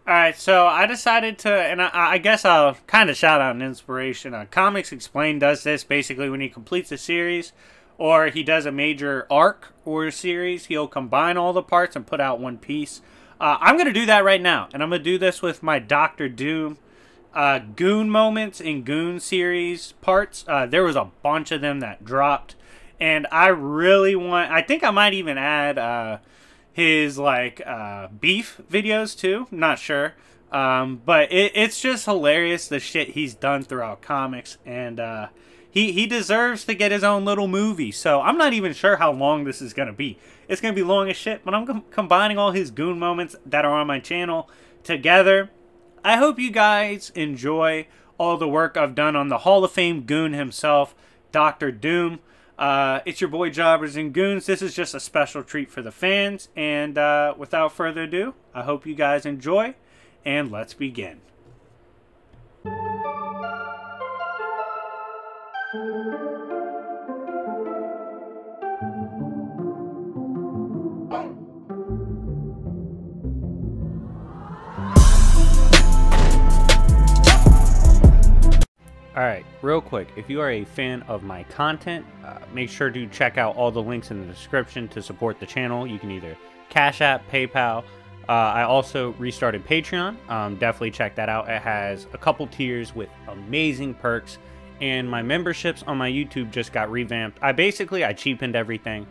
Alright, so I decided to, and I guess I'll kind of shout out an inspiration. Comics Explained does this basically when he completes a series or he does a major arc or series, he'll combine all the parts and put out one piece. I'm going to do that right now, and I'm going to do this with my Doctor Doom Goon moments in Goon series parts. There was a bunch of them that dropped, and I really want, I think I might even add his beef videos too, not sure, but it's just hilarious the shit he's done throughout comics, and he deserves to get his own little movie. So I'm not even sure how long this is gonna be. It's gonna be long as shit, but I'm combining all his Goon moments that are on my channel together. I hope you guys enjoy all the work I've done on the Hall of Fame Goon himself, Dr. Doom. It's your boy Jobbers and Goons. This is just a special treat for the fans, and without further ado, I hope you guys enjoy, and let's begin. Alright, real quick, if you are a fan of my content, make sure to check out all the links in the description to support the channel. You can either Cash App, PayPal. I also restarted Patreon. Definitely check that out. It has a couple tiers with amazing perks, and my memberships on my YouTube just got revamped. I cheapened everything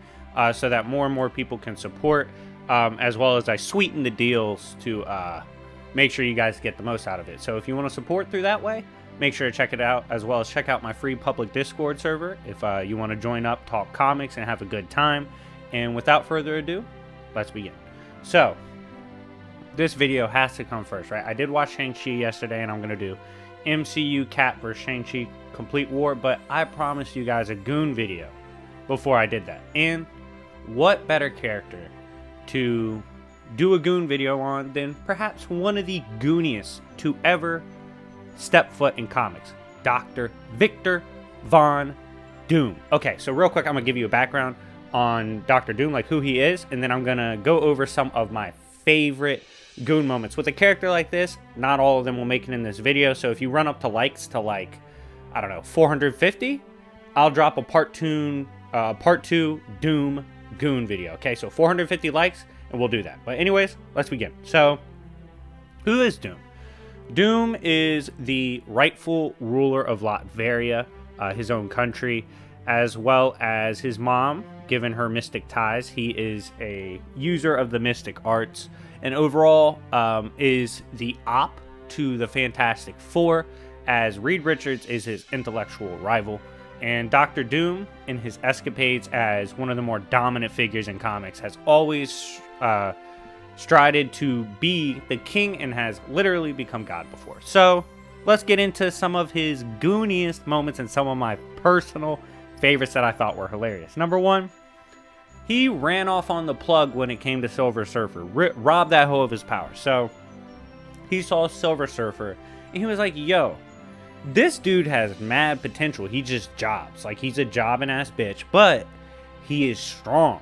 so that more and more people can support, as well as I sweetened the deals to make sure you guys get the most out of it. So if you want to support through that way, make sure to check it out, as well as check out my free public Discord server if you want to join up, talk comics, and have a good time. And without further ado, let's begin. So, this video has to come first, right? I did watch Shang-Chi yesterday, and I'm going to do MCU Cap vs. Shang-Chi Complete War, but I promised you guys a Goon video before I did that. And what better character to do a Goon video on than perhaps one of the gooniest to ever step foot in comics, Dr. Victor Von Doom. Okay, so real quick, I'm gonna give you a background on Dr. Doom, like who he is, and then I'm gonna go over some of my favorite Goon moments. With a character like this, not all of them will make it in this video, so if you run up to likes to like, I don't know, 450, I'll drop a part 2 Doom Goon video. Okay, so 450 likes, and we'll do that. But anyways, let's begin. So, who is Doom? Doom is the rightful ruler of Latveria, his own country, as well as his mom, given her mystic ties. He is a user of the mystic arts, and overall is the op to the Fantastic Four, as Reed Richards is his intellectual rival. And Dr. Doom, in his escapades as one of the more dominant figures in comics, has always strided to be the king and has literally become God before. So let's get into some of his gooniest moments and some of my personal favorites that I thought were hilarious. Number one, he ran off on the plug when it came to Silver Surfer, robbed that hoe of his power. So he saw Silver Surfer and he was like, yo, this dude has mad potential. He just jobs. Like, he's a jobbing ass bitch, but he is strong.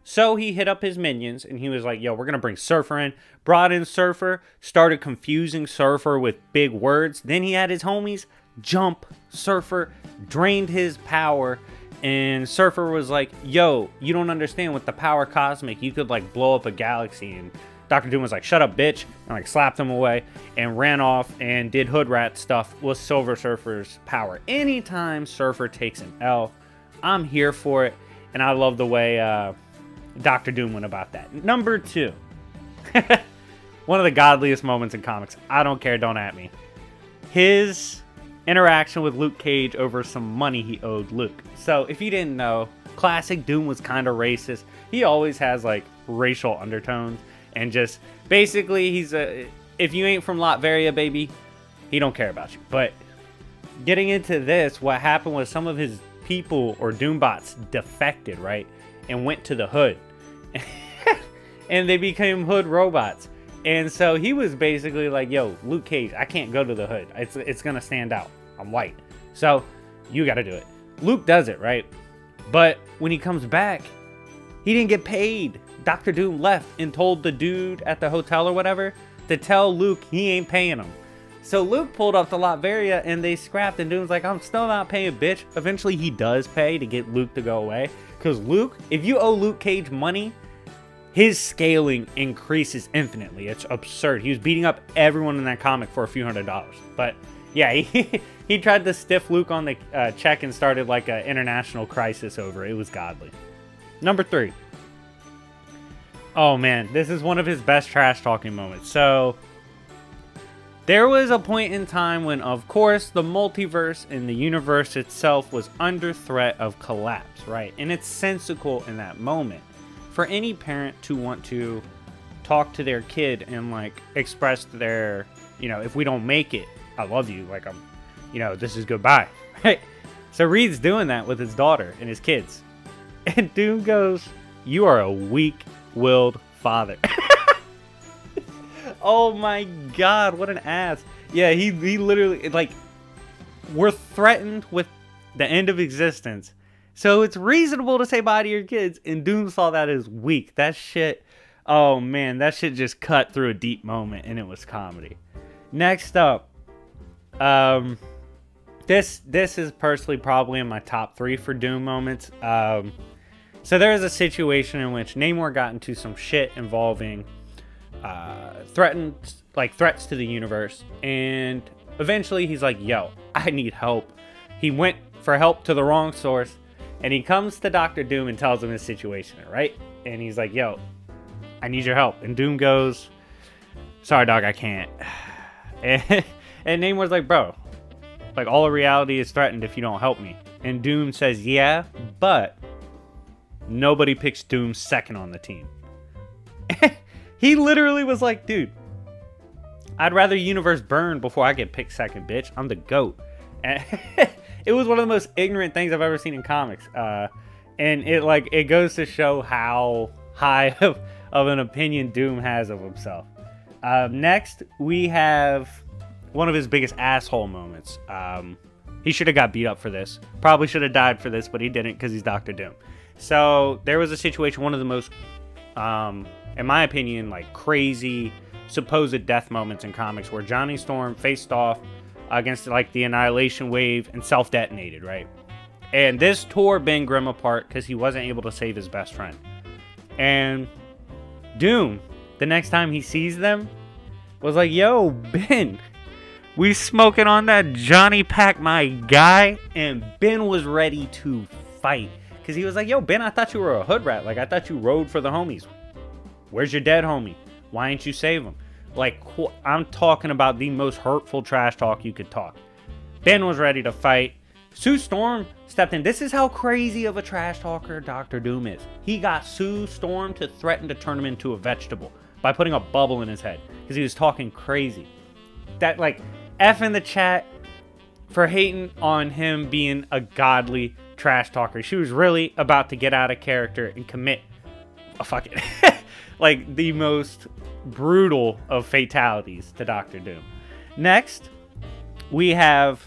So he hit up his minions, and he was like, yo, we're going to bring Surfer in. Brought in Surfer, started confusing Surfer with big words. Then he had his homies jump Surfer, drained his power, and Surfer was like, yo, you don't understand, with the power cosmic, you could, like, blow up a galaxy. And Dr. Doom was like, shut up, bitch, and, like, slapped him away and ran off and did hood rat stuff with Silver Surfer's power. Anytime Surfer takes an L, I'm here for it, and I love the way Dr. Doom went about that. Number two, one of the godliest moments in comics. I don't care, don't at me. His interaction with Luke Cage over some money he owed Luke. So if you didn't know, classic Doom was kind of racist. He always has like racial undertones, and just basically he's if you ain't from Latveria, baby, he don't care about you. But getting into this, what happened was some of his people or Doombots defected, right, and went to the hood. And they became hood robots. And so he was basically like, yo, Luke Cage, I can't go to the hood. It's gonna stand out. I'm white. So you gotta do it. Luke does it, right? But when he comes back, he didn't get paid. Dr. Doom left and told the dude at the hotel or whatever to tell Luke he ain't paying him. So Luke pulled up to Latveria and they scrapped, and Doom's like, I'm still not paying, bitch. Eventually he does pay to get Luke to go away. Because Luke, if you owe Luke Cage money, his scaling increases infinitely. It's absurd. He was beating up everyone in that comic for a few $100s. But yeah, he tried to stiff Luke on the check and started like an international crisis over it. It was godly. Number 3. Oh man, this is one of his best trash talking moments. So there was a point in time when, of course, the multiverse and the universe itself was under threat of collapse, right? And it's sensical in that moment for any parent to want to talk to their kid and, like, express their, you know, if we don't make it, I love you. Like, you know, this is goodbye, right? So Reed's doing that with his daughter and his kids. And Doom goes, you are a weak-willed father. Oh my god, what an ass. Yeah, he literally, like, we're threatened with the end of existence. So it's reasonable to say bye to your kids, and Doom saw that as weak. That shit, oh man, that shit just cut through a deep moment, and it was comedy. Next up, this is personally probably in my top 3 for Doom moments. So there is a situation in which Namor got into some shit involving threats to the universe, and eventually he's like, yo, I need help. He went for help to the wrong source, and he comes to Dr. Doom and tells him his situation, right? And he's like, yo, I need your help. And Doom goes, sorry dog, I can't. And Namor's like, bro, like, all of reality is threatened if you don't help me. And Doom says, yeah, but nobody picks Doom second on the team. He literally was like, dude, I'd rather universe burn before I get picked second, bitch. I'm the GOAT. And it was one of the most ignorant things I've ever seen in comics. And it goes to show how high of an opinion Doom has of himself. Next, we have one of his biggest asshole moments. He should have got beat up for this. Probably should have died for this, but he didn't because he's Dr. Doom. So there was a situation, one of the most, in my opinion, like, crazy supposed death moments in comics, where Johnny Storm faced off against, like, the Annihilation Wave and self-detonated, right? And this tore Ben Grimm apart because he wasn't able to save his best friend. And Doom, the next time he sees them, was like, yo, Ben, we smoking on that Johnny Pack, my guy? And Ben was ready to fight. Because he was like, yo, Ben, I thought you were a hood rat. Like, I thought you rode for the homies. Where's your dead homie? Why ain't you save him? Like, I'm talking about the most hurtful trash talk you could talk. Ben was ready to fight. Sue Storm stepped in. This is how crazy of a trash talker Dr. Doom is. He got Sue Storm to threaten to turn him into a vegetable by putting a bubble in his head because he was talking crazy. That, like, F in the chat for hating on him being a godly trash talker. She was really about to get out of character and commit a fucking like the most brutal of fatalities to Dr. Doom. Next, we have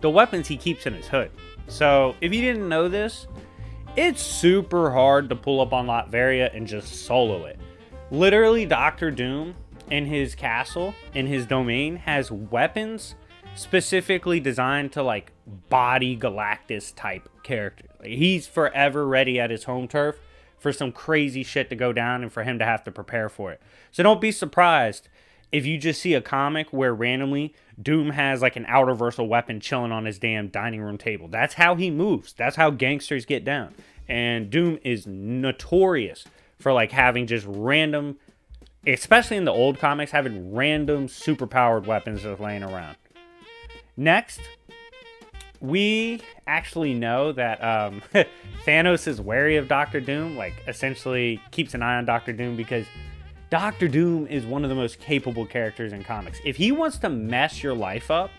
the weapons he keeps in his hood. So if you didn't know this, it's super hard to pull up on Latveria and just solo it. Literally, Dr. Doom in his castle, in his domain, has weapons specifically designed to, like, body Galactus type characters. Like, he's forever ready at his home turf for some crazy shit to go down and for him to have to prepare for it. So don't be surprised if you just see a comic where randomly Doom has, like, an outerversal weapon chilling on his damn dining room table. That's how he moves. That's how gangsters get down. And Doom is notorious for, like, having just random, especially in the old comics, having random superpowered weapons just laying around. Next, we actually know that Thanos is wary of Dr. Doom, like, essentially keeps an eye on Dr. Doom because Dr. Doom is one of the most capable characters in comics. If he wants to mess your life up,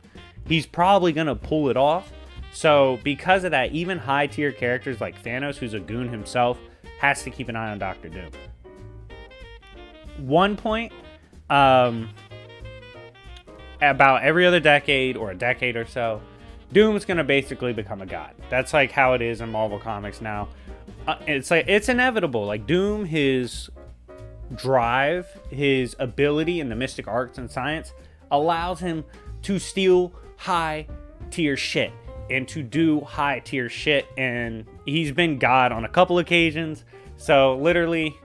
he's probably going to pull it off. So because of that, even high-tier characters like Thanos, who's a goon himself, has to keep an eye on Dr. Doom. One point, about every other decade or a decade or so, Doom's gonna basically become a god. That's like how it is in Marvel Comics now. It's like, it's inevitable. Like, Doom, his drive, his ability in the mystic arts and science allows him to steal high tier shit and to do high tier shit. And he's been God on a couple occasions. So literally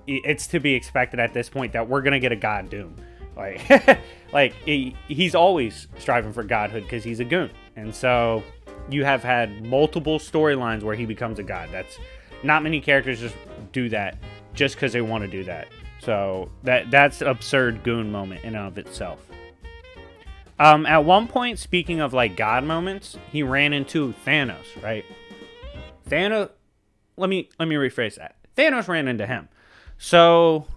it's to be expected at this point that we're going to get a God Doom. Like, he's always striving for godhood because he's a goon. And so you have had multiple storylines where he becomes a god. That's not many characters just do that just because they want to do that. So that's an absurd goon moment in and of itself. At one point, speaking of like god moments, he ran into Thanos, right? Thanos, let me rephrase that. Thanos ran into him. So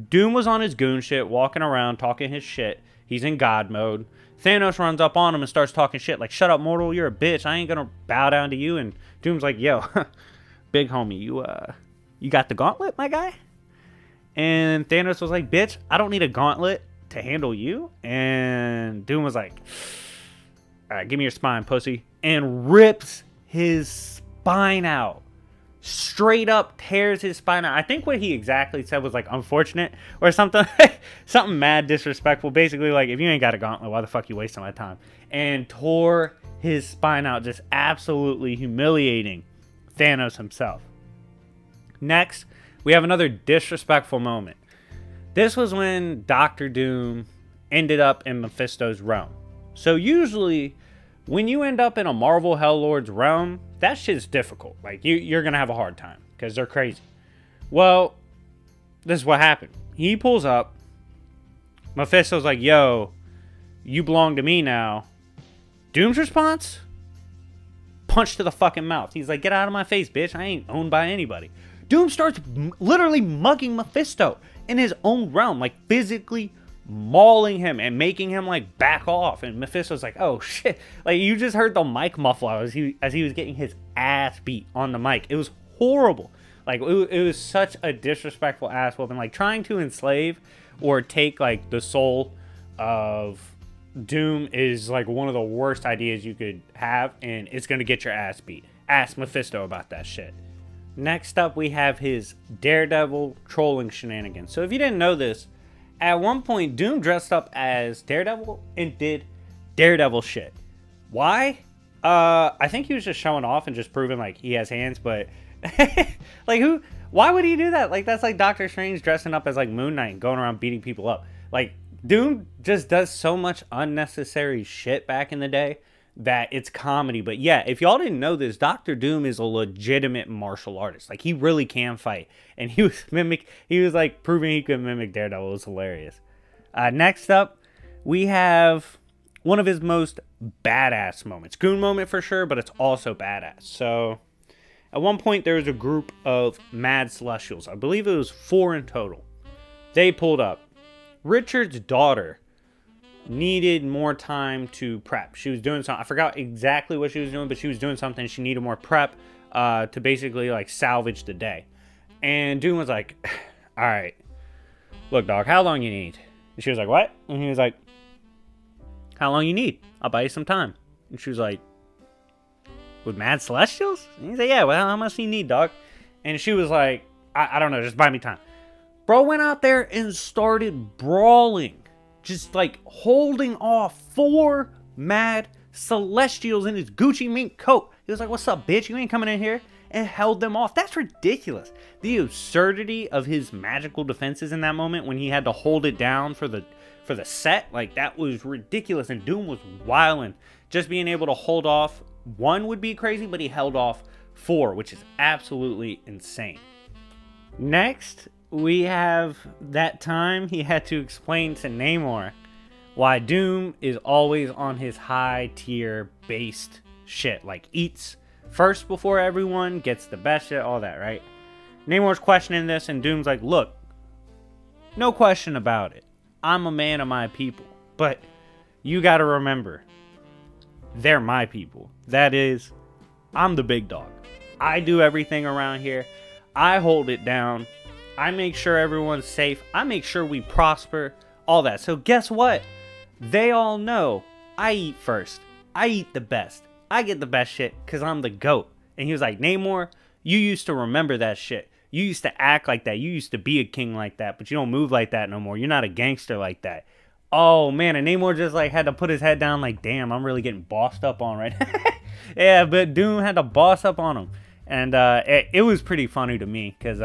Doom was on his goon shit, walking around, talking his shit. He's in God mode. Thanos runs up on him and starts talking shit like, "Shut up, mortal, you're a bitch. I ain't gonna bow down to you." And Doom's like, "Yo, big homie, you got the gauntlet, my guy?" And Thanos was like, "Bitch, I don't need a gauntlet to handle you." And Doom was like, "All right, give me your spine, pussy." And rips his spine out. Straight up tears his spine out. I think what he exactly said was like unfortunate or something. Something mad disrespectful. Basically like, if you ain't got a gauntlet, why the fuck you wasting my time? And tore his spine out, just absolutely humiliating Thanos himself. Next, we have another disrespectful moment. This was when Dr. Doom ended up in Mephisto's realm. So usually when you end up in a Marvel Hellord's realm, that shit's difficult. Like, you're going to have a hard time because they're crazy. Well, this is what happened. He pulls up. Mephisto's like, "Yo, you belong to me now." Doom's response? Punch to the fucking mouth. He's like, "Get out of my face, bitch. I ain't owned by anybody." Doom starts literally mugging Mephisto in his own realm. Like, physically mauling him and making him like back off. And Mephisto's like, "Oh shit." Like, you just heard the mic muffle as he was getting his ass beat on the mic. It was horrible. Like, it was such a disrespectful ass whooping. Like, trying to enslave or take like the soul of Doom is like one of the worst ideas you could have, and it's gonna get your ass beat. Ask Mephisto about that shit. Next up, we have his Daredevil trolling shenanigans. So if you didn't know this, at one point, Doom dressed up as Daredevil and did Daredevil shit. Why? I think he was just showing off and just proving like he has hands, but like, why would he do that? Like, that's like Doctor Strange dressing up as like Moon Knight and going around beating people up. Like, Doom just does so much unnecessary shit back in the day that it's comedy. But yeah, if y'all didn't know this, Dr. Doom is a legitimate martial artist. Like, he really can fight. And he was like proving he could mimic Daredevil. It was hilarious. Next up, we have one of his most badass moments. Goon moment for sure, but it's also badass. So at one point, there was a group of mad celestials. I believe it was 4 in total. They pulled up. Richard's daughter needed more time to prep. She was doing something. I forgot exactly what she was doing, but she was doing something. She needed more prep to basically like salvage the day. And Doom was like, "All right, look, dog, how long you need?" And she was like, "What?" And he was like, "How long you need? I'll buy you some time." And she was like, "With mad celestials?" And he's like, "Yeah, well, how much do you need, dog?" And she was like, I don't know, just buy me time. Bro went out there and started brawling. Just like holding off 4 mad celestials in his Gucci mink coat. He was like, "What's up, bitch? You ain't coming in here." And held them off. That's ridiculous. The absurdity of his magical defenses in that moment when he had to hold it down for the set, like, that was ridiculous. And Doom was wilding. Just being able to hold off 1 would be crazy, but he held off 4, which is absolutely insane. Next, we have that time he had to explain to Namor why Doom is always on his high tier based shit. Like, eats first before everyone, gets the best shit, all that, right? Namor's questioning this, and Doom's like, "Look, no question about it. I'm a man of my people. But you gotta remember, they're my people. That is, I'm the big dog. I do everything around here. I hold it down. I make sure everyone's safe. I make sure we prosper. All that. So guess what? They all know I eat first. I eat the best. I get the best shit because I'm the GOAT." And he was like, "Namor, you used to remember that shit. You used to act like that. You used to be a king like that, but you don't move like that no more. You're not a gangster like that. Oh, man, and Namor just, like, had to put his head down like, damn, I'm really getting bossed up on right now. Yeah, but Doom had to boss up on him. And it was pretty funny to me because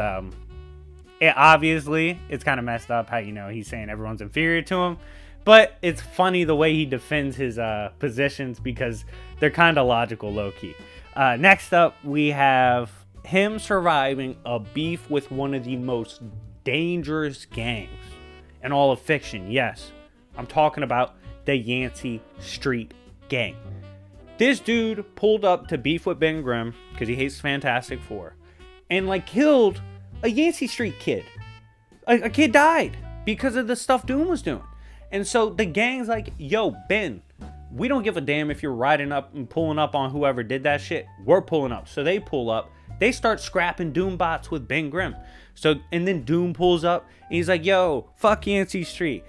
obviously it's kind of messed up how, you know, he's saying everyone's inferior to him. But it's funny the way he defends his positions because they're kind of logical, low-key. Next up, we have him surviving a beef with one of the most dangerous gangs in all of fiction. Yes, I'm talking about the Yancey Street Gang. This dude pulled up to beef with Ben Grimm because he hates Fantastic Four and, like, killed a Yancey Street kid. A kid died because of the stuff Doom was doing. And so the gang's like, yo, Ben, we don't give a damn if you're riding up and pulling up on whoever did that shit. We're pulling up. So they pull up. They start scrapping Doom bots with Ben Grimm. So, and then Doom pulls up. And he's like, yo, fuck Yancey Street.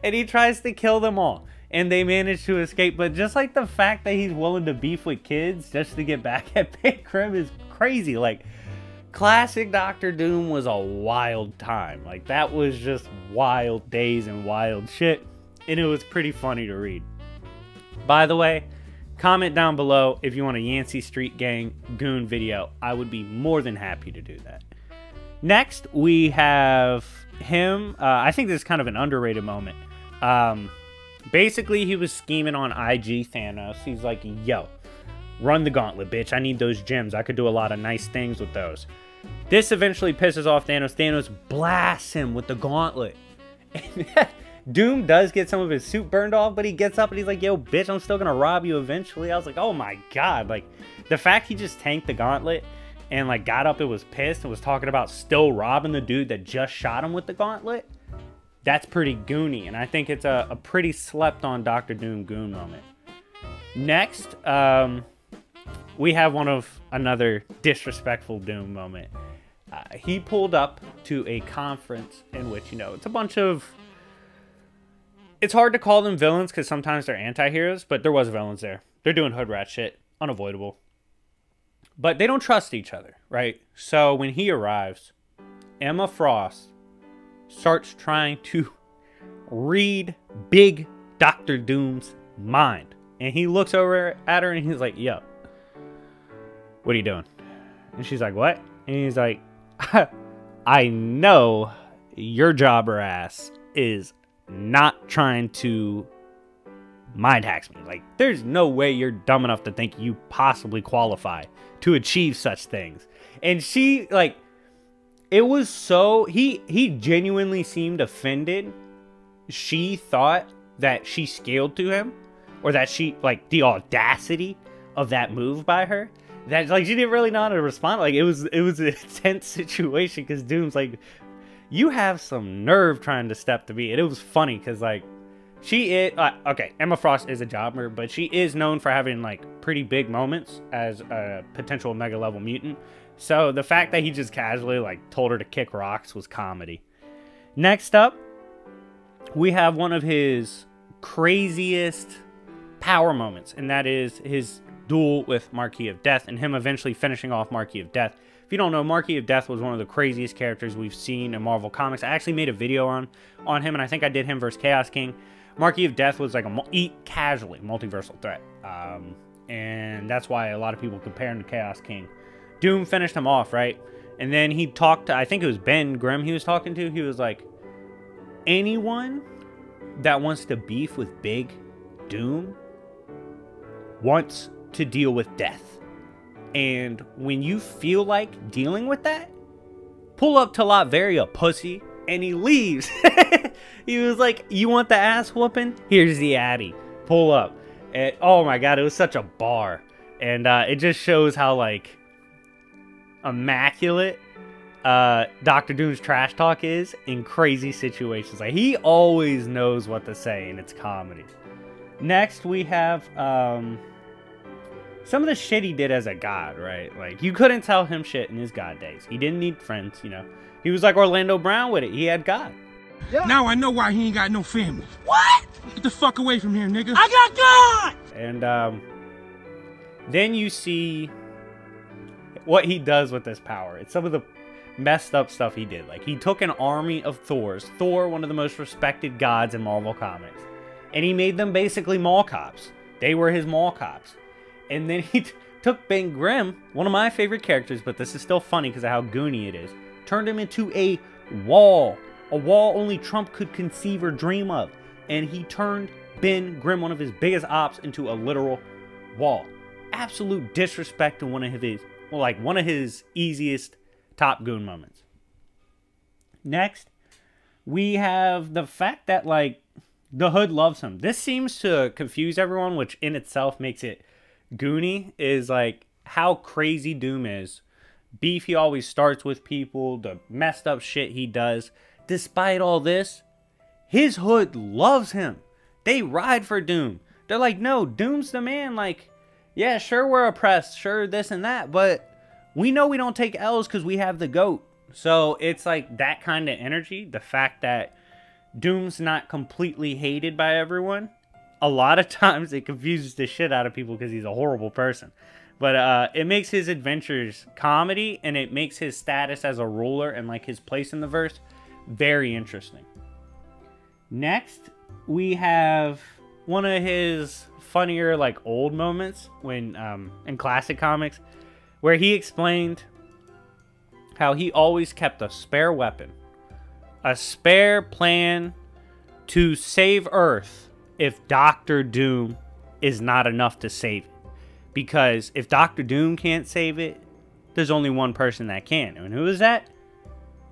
And he tries to kill them all. And they manage to escape. But just like the fact that he's willing to beef with kids just to get back at Ben Grimm is crazy. Like, classic Doctor Doom was a wild time. Like, that was just wild days and wild shit. And it was pretty funny to read. By the way, comment down below if you want a Yancey Street Gang Goon video. I would be more than happy to do that. Next, we have him. I think this is kind of an underrated moment. Basically, he was scheming on IG Thanos. He's like, yo, run the gauntlet, bitch. I need those gems. I could do a lot of nice things with those. This eventually pisses off Thanos. Thanos blasts him with the gauntlet. Doom does get some of his suit burned off, but he gets up and he's like, yo, bitch, I'm still going to rob you eventually. I was like, oh my God. Like, the fact he just tanked the gauntlet and, like, got up and was pissed and was talking about still robbing the dude that just shot him with the gauntlet, that's pretty goony. And I think it's a pretty slept on Doctor Doom Goon moment. Next, we have another disrespectful Doom moment. He pulled up to a conference in which, you know, it's a bunch of... It's hard to call them villains because sometimes they're anti-heroes, but there was villains there. They're doing hood rat shit. Unavoidable. But they don't trust each other, right? So when he arrives, Emma Frost starts trying to read Big Doctor Doom's mind. And he looks over at her and he's like, yo, what are you doing? And she's like, what? And he's like, I know your jobber ass is not trying to mind hacks me. Like, there's no way you're dumb enough to think you possibly qualify to achieve such things. And she, like, it was so, he genuinely seemed offended. She thought that she scaled to him, or that she, like, the audacity of that move by her, that, like, she didn't really know how to respond. Like, it was a tense situation because Doom's like, you have some nerve trying to step to me. And it was funny because, like, she is... okay, Emma Frost is a jobber, but she is known for having, like, pretty big moments as a potential mega-level mutant. So the fact that he just casually, like, told her to kick rocks was comedy. Next up, we have one of his craziest power moments, and that is his duel with Marquis of Death and him eventually finishing off Marquis of Death. If you don't know, Marquis of Death was one of the craziest characters we've seen in Marvel Comics. I actually made a video on him, and I think I did him versus Chaos King. Marquis of Death was like a casually multiversal threat, and that's why a lot of people compare him to Chaos King. Doom finished him off, right? And then he talked to, I think it was Ben Grimm he was talking to. He was like, anyone that wants to beef with Big Doom wants to deal with death. And when you feel like dealing with that, pull up to Latveria, pussy. And he leaves. He was like, you want the ass whooping? Here's the Addy. Pull up. And, oh my God, it was such a bar. And it just shows how, like, immaculate Doctor Doom's trash talk is in crazy situations. Like, he always knows what to say, and it's comedy. Next, we have some of the shit he did as a god, right? Like, you couldn't tell him shit in his god days. He didn't need friends, you know. He was like Orlando Brown with it. He had God. Yeah. Now I know why he ain't got no family. What? Get the fuck away from here, nigga. I got God! And then you see what he does with this power. It's some of the... messed up stuff he did. Like, he took an army of Thors. Thor, one of the most respected gods in Marvel Comics. And he made them basically mall cops. They were his mall cops. And then he took Ben Grimm, one of my favorite characters, but this is still funny because of how goony it is, turned him into a wall. A wall only Trump could conceive or dream of. And he turned Ben Grimm, one of his biggest ops, into a literal wall. Absolute disrespect to one of his easiest top Goon moments. Next, we have the fact that, like, the Hood loves him. This seems to confuse everyone, which in itself makes it goony, is like how crazy Doom is. Beefy always starts with people, the messed up shit he does. Despite all this, his Hood loves him. They ride for Doom. They're like, no, Doom's the man. Like, yeah, sure, we're oppressed, sure, this and that, but we know we don't take L's because we have the GOAT. So it's like that kind of energy. The fact that Doom's not completely hated by everyone. A lot of times it confuses the shit out of people because he's a horrible person. But it makes his adventures comedy, and it makes his status as a ruler and like his place in the verse very interesting. Next, we have one of his funnier like old moments when in classic comics, where he explained how he always kept a spare weapon, a spare plan to save Earth if Doctor Doom is not enough to save it. Because if Doctor Doom can't save it, there's only one person that can. And who is that?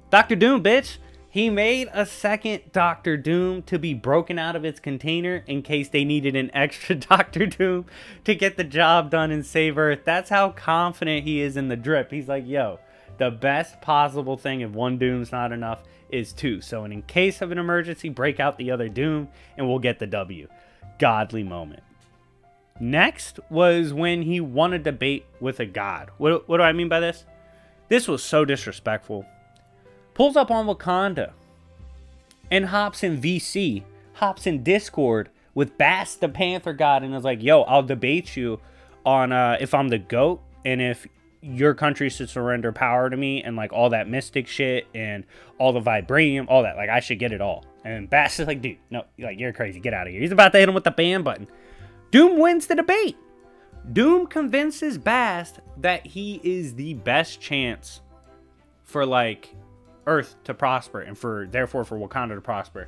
Doctor Doom, bitch! He made a second Doctor Doom to be broken out of its container in case they needed an extra Doctor Doom to get the job done and save Earth. That's how confident he is in the drip. He's like, yo, the best possible thing if one Doom's not enough is two. So in case of an emergency, break out the other Doom and we'll get the W. Godly moment. Next was when he won a debate with a god. What do I mean by this? This was so disrespectful. Pulls up on Wakanda and hops in VC, hops in Discord with Bass the Panther God, and is like, yo, I'll debate you on if I'm the GOAT and if your country should surrender power to me and like all that mystic shit and all the vibranium, all that. Like, I should get it all. And Bass is like, dude, no, like, you're crazy. Get out of here. He's about to hit him with the ban button. Doom wins the debate. Doom convinces Bass that he is the best chance for like Earth to prosper and therefore for Wakanda to prosper.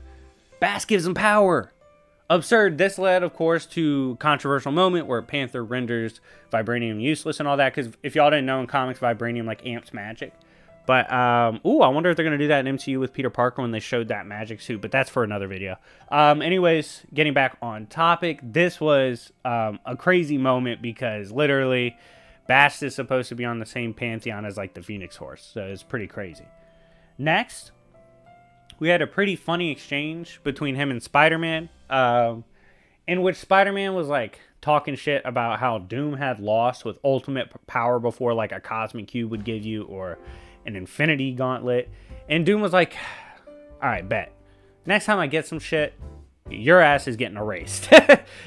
Bass gives him power. Absurd. This led, of course, to controversial moment where Panther renders vibranium useless and all that. Because if y'all didn't know, in comics, vibranium like amps magic. But ooh, I wonder if they're gonna do that in MCU with Peter Parker when they showed that magic suit. But that's for another video. Anyways, getting back on topic, this was a crazy moment because literally, Bass is supposed to be on the same pantheon as like the Phoenix Horse, so it's pretty crazy. Next, we had a pretty funny exchange between him and Spider-Man, in which Spider-Man was like talking shit about how Doom had lost with ultimate power before like a cosmic cube would give you, or an infinity gauntlet. And Doom was like, alright, bet. Next time I get some shit, your ass is getting erased.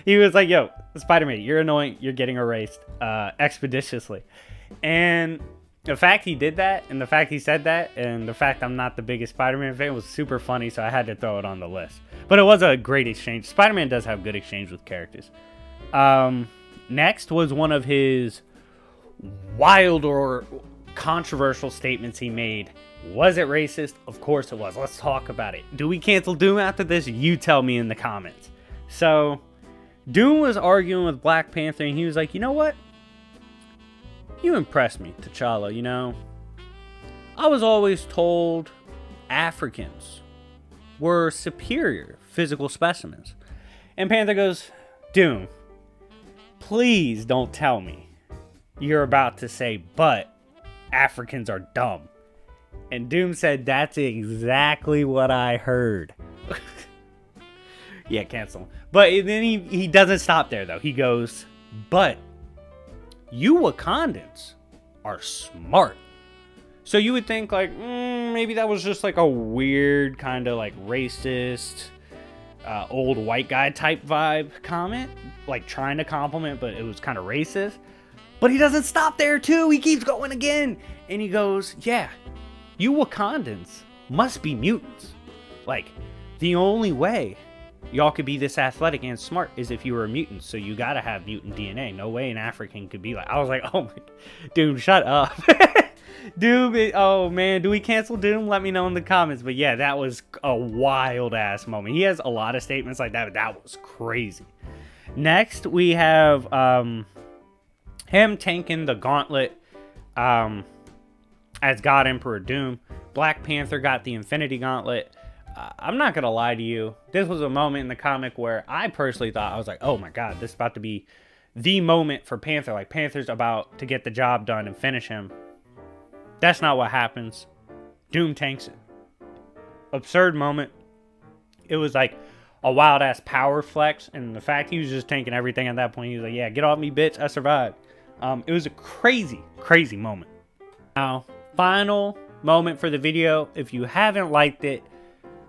He was like, yo, Spider-Man, you're annoying, you're getting erased expeditiously. And the fact he did that, and the fact he said that, and the fact I'm not the biggest Spider-Man fan was super funny, so I had to throw it on the list. But it was a great exchange. Spider-Man does have good exchange with characters. Next was one of his wild or controversial statements he made. Was it racist? Of course it was. Let's talk about it. Do we cancel Doom after this? You tell me in the comments. So, Doom was arguing with Black Panther, and he was like, you know what? You impressed me, T'Challa, you know? I was always told Africans were superior physical specimens. And Panther goes, Doom, please don't tell me you're about to say, but Africans are dumb. And Doom said, that's exactly what I heard. Yeah, cancel him. But then he doesn't stop there, though. He goes, but you Wakandans are smart. So you would think, like, maybe that was just like a weird kind of like racist, old white guy type vibe comment. Like trying to compliment, but it was kind of racist. But he doesn't stop there, too. He keeps going again. And he goes, yeah, You Wakandans must be mutants. Like, the only way y'all could be this athletic and smart is if you were a mutant. So you gotta have mutant DNA. No way an African could be like. I was like, oh my, Doom, shut up. Doom, oh man, do we cancel Doom? Let me know in the comments. But yeah, that was a wild ass moment. He has a lot of statements like that, but that was crazy. Next, we have him tanking the gauntlet as God Emperor Doom. Black Panther got the Infinity Gauntlet. I'm not gonna lie to you, this was a moment in the comic where I personally thought, I was like, oh my god, this is about to be the moment for Panther. Like, Panther's about to get the job done and finish him. That's not what happens. Doom tanks it. Absurd moment. It was like a wild ass power flex, and the fact he was just tanking everything at that point, he was like, yeah, get off me, bitch, I survived. It was a crazy, crazy moment. Now, final moment for the video. If you haven't liked it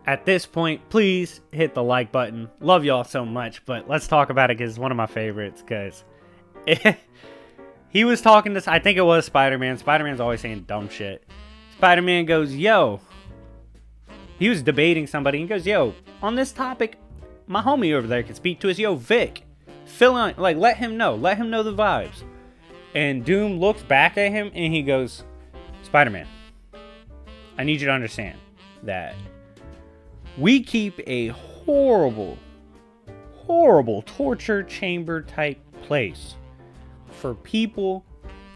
at this point, please hit the like button. Love y'all so much, but let's talk about it because it's one of my favorites. Because he was talking to, I think it was Spider-Man. Spider-Man's always saying dumb shit. Spider-Man goes, yo. He was debating somebody and goes, yo, on this topic, my homie over there can speak to us. Yo, Vic, fill in, like, let him know the vibes. And Doom looks back at him and he goes, Spider-Man, I need you to understand that we keep a horrible, horrible torture chamber type place for people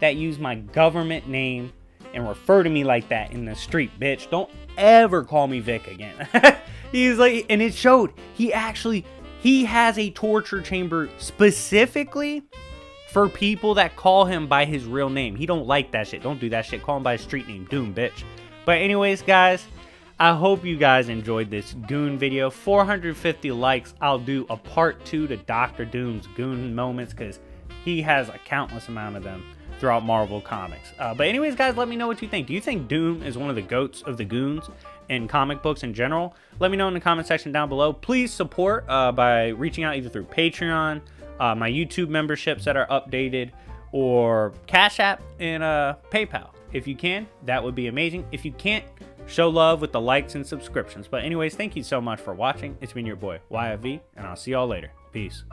that use my government name and refer to me like that in the street, bitch. Don't ever call me Vic again. He's like, and it showed. He has a torture chamber specifically for people that call him by his real name. He don't like that shit. Don't do that shit. Call him by his street name, Doom, bitch. But anyways, guys, I hope you guys enjoyed this Goon video. 450 likes. I'll do a part 2 to Dr. Doom's Goon moments because he has a countless amount of them throughout Marvel Comics. But anyways, guys, let me know what you think. Do you think Doom is one of the GOATs of the Goons in comic books in general? Let me know in the comment section down below. Please support by reaching out either through Patreon, my YouTube memberships that are updated, or Cash App and PayPal. If you can, that would be amazing. If you can't, show love with the likes and subscriptions. But anyways, thank you so much for watching. It's been your boy, YFV, and I'll see y'all later. Peace.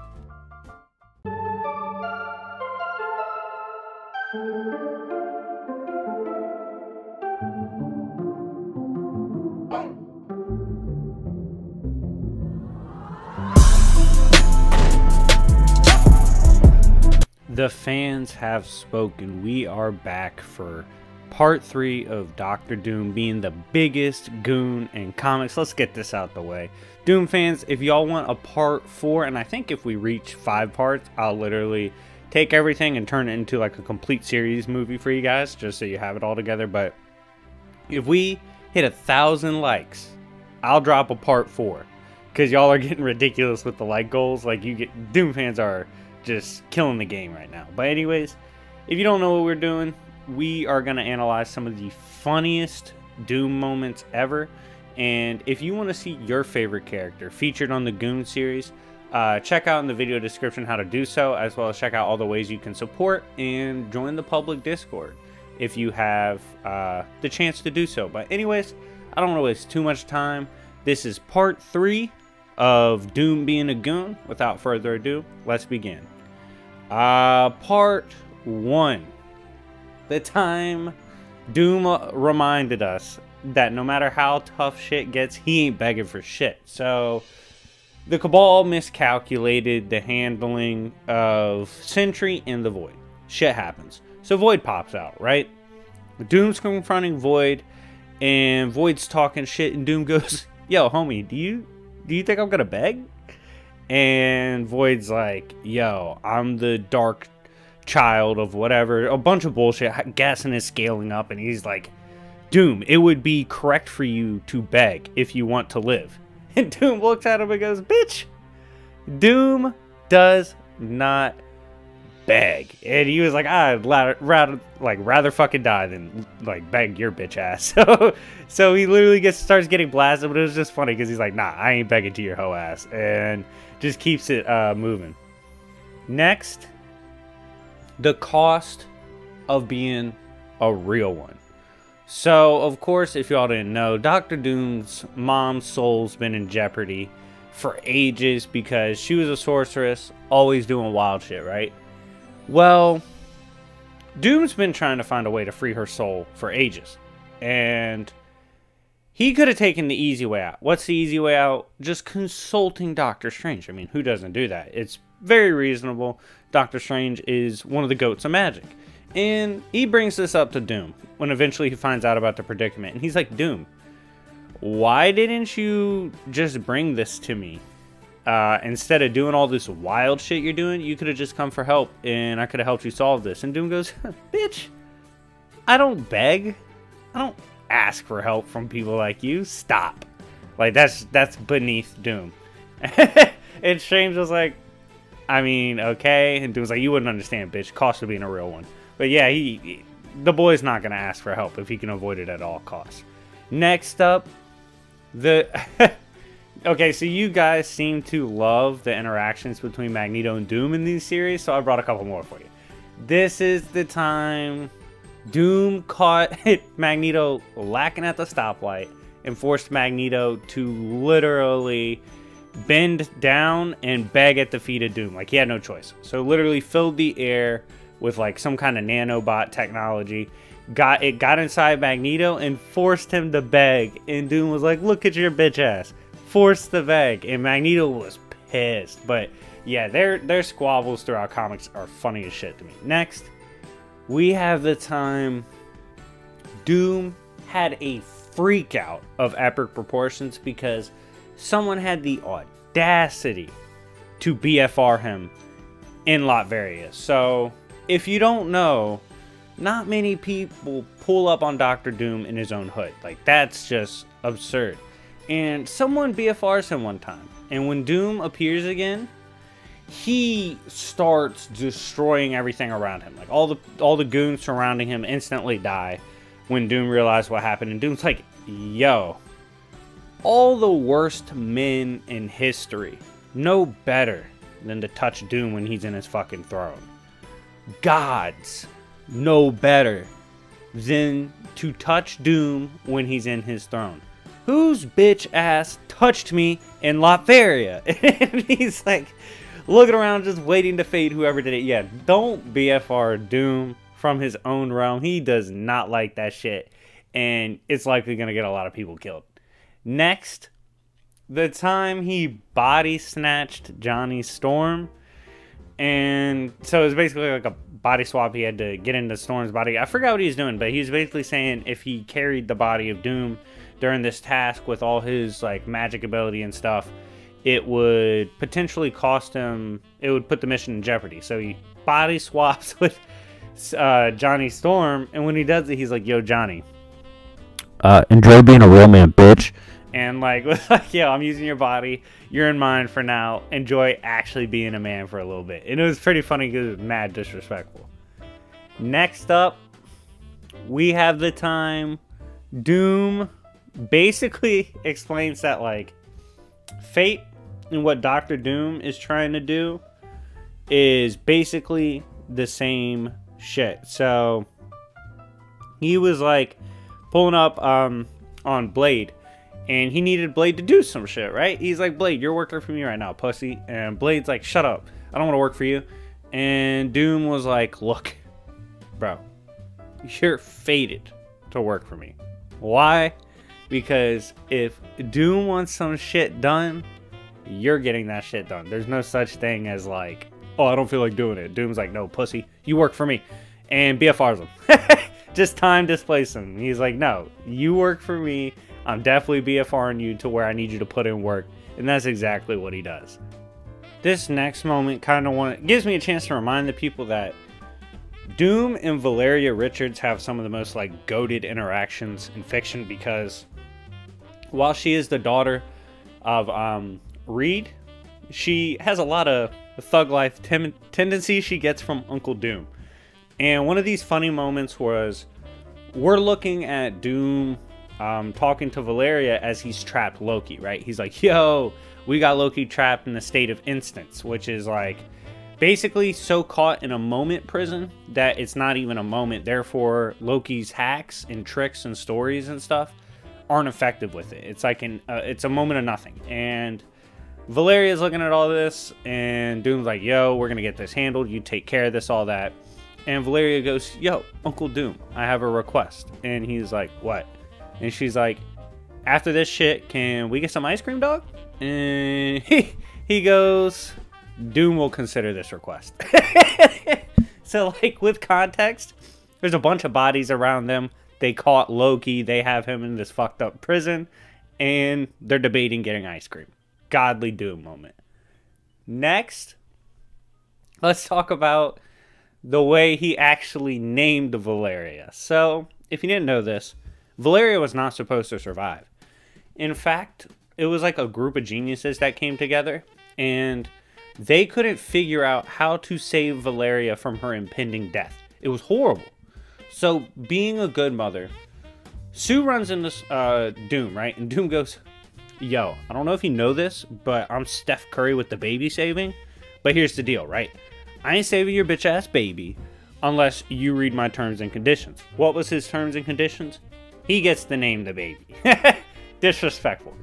The fans have spoken. We are back for part 3 of Dr. Doom being the biggest goon in comics. Let's get this out the way. Doom fans, if y'all want a part 4, and I think if we reach 5 parts, I'll literally take everything and turn it into like a complete series movie for you guys, just so you have it all together. But if we hit 1,000 likes, I'll drop a part 4, because y'all are getting ridiculous with the like goals. Like, Doom fans are just killing the game right now. But anyways, if you don't know what we're doing, we are going to analyze some of the funniest Doom moments ever. And if you want to see your favorite character featured on the Goon series, check out in the video description how to do so, as well as check out all the ways you can support and join the public Discord if you have the chance to do so. But anyways, I don't want to waste too much time. This is part 3 of Doom being a goon. Without further ado, let's begin. Part 1. The time Doom reminded us that no matter how tough shit gets, he ain't begging for shit. So the Cabal miscalculated the handling of Sentry and the Void. Shit happens. So Void pops out, right? Doom's confronting Void, and Void's talking shit, and Doom goes, yo, homie, do you think I'm gonna beg? And Void's like, yo, I'm the dark child of whatever, a bunch of bullshit, gassing is scaling up, and he's like, Doom, it would be correct for you to beg if you want to live. And Doom looks at him and goes, bitch, Doom does not beg. And he was like, I'd rather fucking die than like beg your bitch ass. So he literally starts getting blasted, but it was just funny because he's like, nah, I ain't begging to your hoe ass, and just keeps it moving. Next, the cost of being a real one. So, of course, if y'all didn't know, Doctor Doom's mom's soul's been in jeopardy for ages because she was a sorceress, always doing wild shit, right? Well, Doom's been trying to find a way to free her soul for ages. And he could have taken the easy way out. What's the easy way out? Just consulting Doctor Strange. I mean, who doesn't do that? It's very reasonable. Doctor Strange is one of the goats of magic. And he brings this up to Doom when eventually he finds out about the predicament. And he's like, Doom, why didn't you just bring this to me? Instead of doing all this wild shit you're doing, you could have just come for help and I could have helped you solve this. And Doom goes, bitch, I don't beg. I don't ask for help from people like you. Stop. Like, that's beneath Doom. And Strange was like, I mean, okay. And Doom's like, you wouldn't understand, bitch. Cost of being a real one. But yeah, the boy's not going to ask for help if he can avoid it at all costs. Next up, okay, so you guys seem to love the interactions between Magneto and Doom in these series, so I brought a couple more for you. This is the time Doom caught Magneto lacking at the stoplight and forced Magneto to literally bend down and beg at the feet of Doom. Like, he had no choice. So literally filled the air with like some kind of nanobot technology. Got inside Magneto and forced him to beg. And Doom was like, look at your bitch ass. Forced the beg. And Magneto was pissed. But yeah, their squabbles throughout comics are funny as shit to me. Next, we have the time Doom had a freak out of epic proportions because someone had the audacity to BFR him in Latveria. So, if you don't know, not many people pull up on Doctor Doom in his own hood. Like, that's just absurd. And someone BFRs him one time. And when Doom appears again, he starts destroying everything around him. Like, all the goons surrounding him instantly die when Doom realizes what happened. And Doom's like, yo, all the worst men in history know better than to touch Doom when he's in his fucking throne. Gods know better than to touch Doom when he's in his throne. Whose bitch ass touched me in Latveria? And he's like looking around just waiting to fade whoever did it. Yeah, don't BFR Doom from his own realm. He does not like that shit. And it's likely going to get a lot of people killed. Next, the time he body snatched Johnny Storm. And so it was basically like a body swap. He had to get into Storm's body. I forgot what he was doing, but he was basically saying if he carried the body of Doom during this task with all his like magic ability and stuff, it would potentially cost him, it would put the mission in jeopardy. So he body swaps with Johnny Storm, and when he does it, he's like, yo, Johnny, enjoy being a real man, bitch. And like, yo, I'm using your body. You're in mine for now. Enjoy actually being a man for a little bit. And it was pretty funny because it was mad disrespectful. Next up, we have the time Doom basically explains that like fate and what Doctor Doom is trying to do is basically the same shit. So he was like pulling up on Blade. And he needed Blade to do some shit, right? He's like, Blade, you're working for me right now, pussy. And Blade's like, shut up. I don't want to work for you. And Doom was like, look, bro, you're fated to work for me. Why? Because if Doom wants some shit done, you're getting that shit done. There's no such thing as like, oh, I don't feel like doing it. Doom's like, no, pussy, you work for me. And BFRs him. Just time displace him. He's like, no, you work for me. I'm definitely BFRing you to where I need you to put in work. And that's exactly what he does. This next moment kind of gives me a chance to remind the people that Doom and Valeria Richards have some of the most like goated interactions in fiction, because while she is the daughter of Reed, she has a lot of thug life tendencies she gets from Uncle Doom. And one of these funny moments was we're looking at Doom talking to Valeria as he's trapped Loki, right? He's like, yo, we got Loki trapped in a state of instance, which is like basically so caught in a moment prison that it's not even a moment. Therefore, Loki's hacks and tricks and stories and stuff aren't effective with it. It's like it's a moment of nothing. And Valeria's looking at all this, and Doom's like, yo, we're gonna get this handled. You take care of this, all that. And Valeria goes, yo, Uncle Doom, I have a request. And he's like, what? And she's like, after this shit, can we get some ice cream, dog? And he goes, Doom will consider this request. So, like, with context, there's a bunch of bodies around them. They caught Loki. They have him in this fucked up prison. And they're debating getting ice cream. Godly Doom moment. Next, let's talk about the way he actually named Valeria. So, if you didn't know this, Valeria was not supposed to survive. In fact, it was like a group of geniuses that came together, and they couldn't figure out how to save Valeria from her impending death. It was horrible. So, being a good mother, Sue runs into Doom, right? And Doom goes, yo, I don't know if you know this, but I'm Steph Curry with the baby saving. But here's the deal, right? I ain't saving your bitch ass baby unless you read my terms and conditions. What was his terms and conditions? He gets to name the baby. Disrespectful.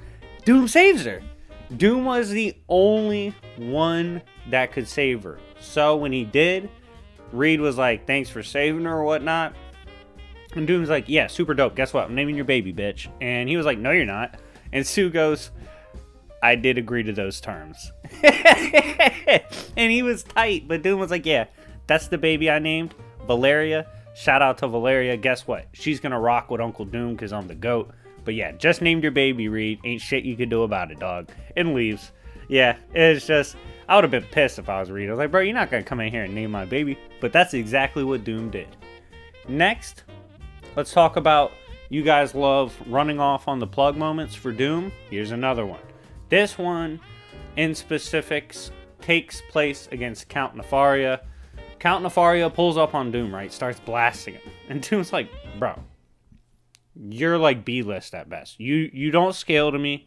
Doom saves her. Doom was the only one that could save her. So when he did, Reed was like, thanks for saving her or whatnot. And Doom's like, yeah, super dope. Guess what? I'm naming your baby, bitch. And he was like, no, you're not. And Sue goes, I did agree to those terms. And he was tight, but Doom was like, yeah, that's the baby I named, Valeria. Shout out to Valeria. Guess what? She's gonna rock with Uncle Doom because I'm the GOAT. But yeah, just named your baby, Reed. Ain't shit you could do about it, dog. And leaves. Yeah, it's just, I would have been pissed if I was Reed. I was like, bro, you're not gonna come in here and name my baby. But that's exactly what Doom did. Next, let's talk about, you guys love running off on the plug moments for Doom. Here's another one. This one, in specifics, takes place against Count Nefaria. Count Nefaria pulls up on Doom, right? Starts blasting him. And Doom's like, bro, you're like B-list at best. You don't scale to me.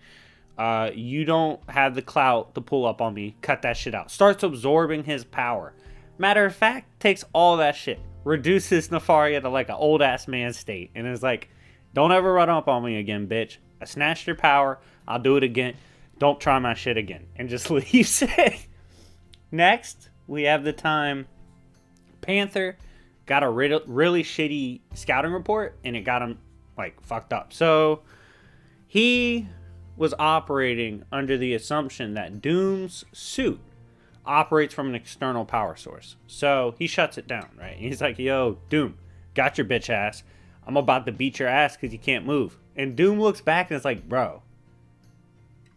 You don't have the clout to pull up on me. Cut that shit out. Starts absorbing his power. Matter of fact, takes all that shit. Reduces Nefaria to like an old-ass man state. And is like, don't ever run up on me again, bitch. I snatched your power. I'll do it again. Don't try my shit again. And just leaves it. Next, we have the time Panther got a really shitty scouting report, and it got him, like, fucked up. So, he was operating under the assumption that Doom's suit operates from an external power source. So, he shuts it down, right? He's like, yo, Doom, got your bitch ass. I'm about to beat your ass because you can't move. And Doom looks back and it's like, bro,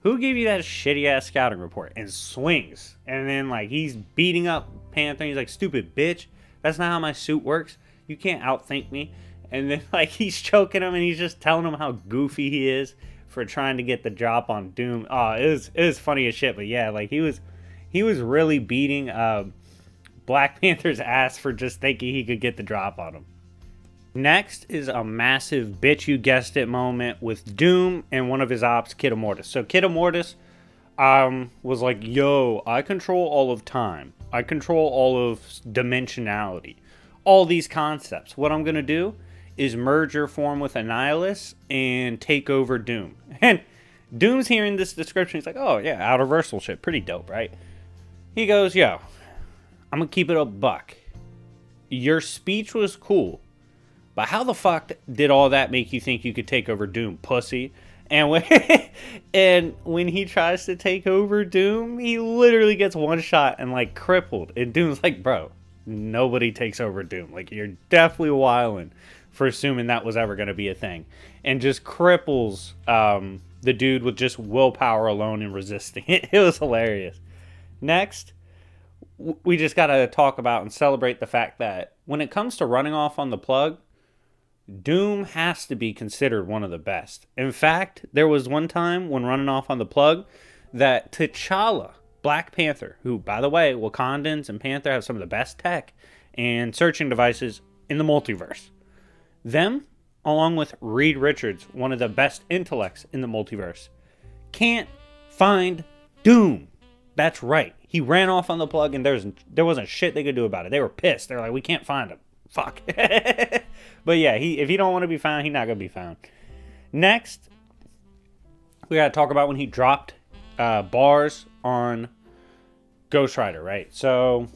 who gave you that shitty-ass scouting report? And swings. And then, like, he's beating up Panther. He's like, stupid bitch. That's not how my suit works. You can't outthink me. And then, like, he's choking him and he's just telling him how goofy he is for trying to get the drop on Doom. Oh, it was funny as shit. But, yeah, like, he was really beating Black Panther's ass for just thinking he could get the drop on him. Next is a massive bitch you guessed it moment with Doom and one of his ops, Kid Immortus. So Kid Immortus was like, yo, I control all of time. I control all of dimensionality. All these concepts. What I'm going to do is merge your form with Annihilus and take over Doom. And Doom's hearing this description. He's like, oh yeah, out-reversal shit. Pretty dope, right? He goes, yo, I'm going to keep it a buck. Your speech was cool. But how the fuck did all that make you think you could take over Doom, pussy? And when he tries to take over Doom, he literally gets one shot and like crippled. And Doom's like, bro, nobody takes over Doom. Like, you're definitely wilding for assuming that was ever going to be a thing. And just cripples the dude with just willpower alone and resisting it. It was hilarious. Next, we just got to talk about and celebrate the fact that when it comes to running off on the plug, Doom has to be considered one of the best. In fact, there was one time when running off on the plug that T'Challa, Black Panther, who, by the way, Wakandans and Panther have some of the best tech and searching devices in the multiverse. Them, along with Reed Richards, one of the best intellects in the multiverse, can't find Doom. That's right. He ran off on the plug, and there wasn't shit they could do about it. They were pissed. They're like, we can't find him. Fuck. But yeah, if he don't want to be found, he's not going to be found. Next, we got to talk about when he dropped bars on Ghost Rider, right? So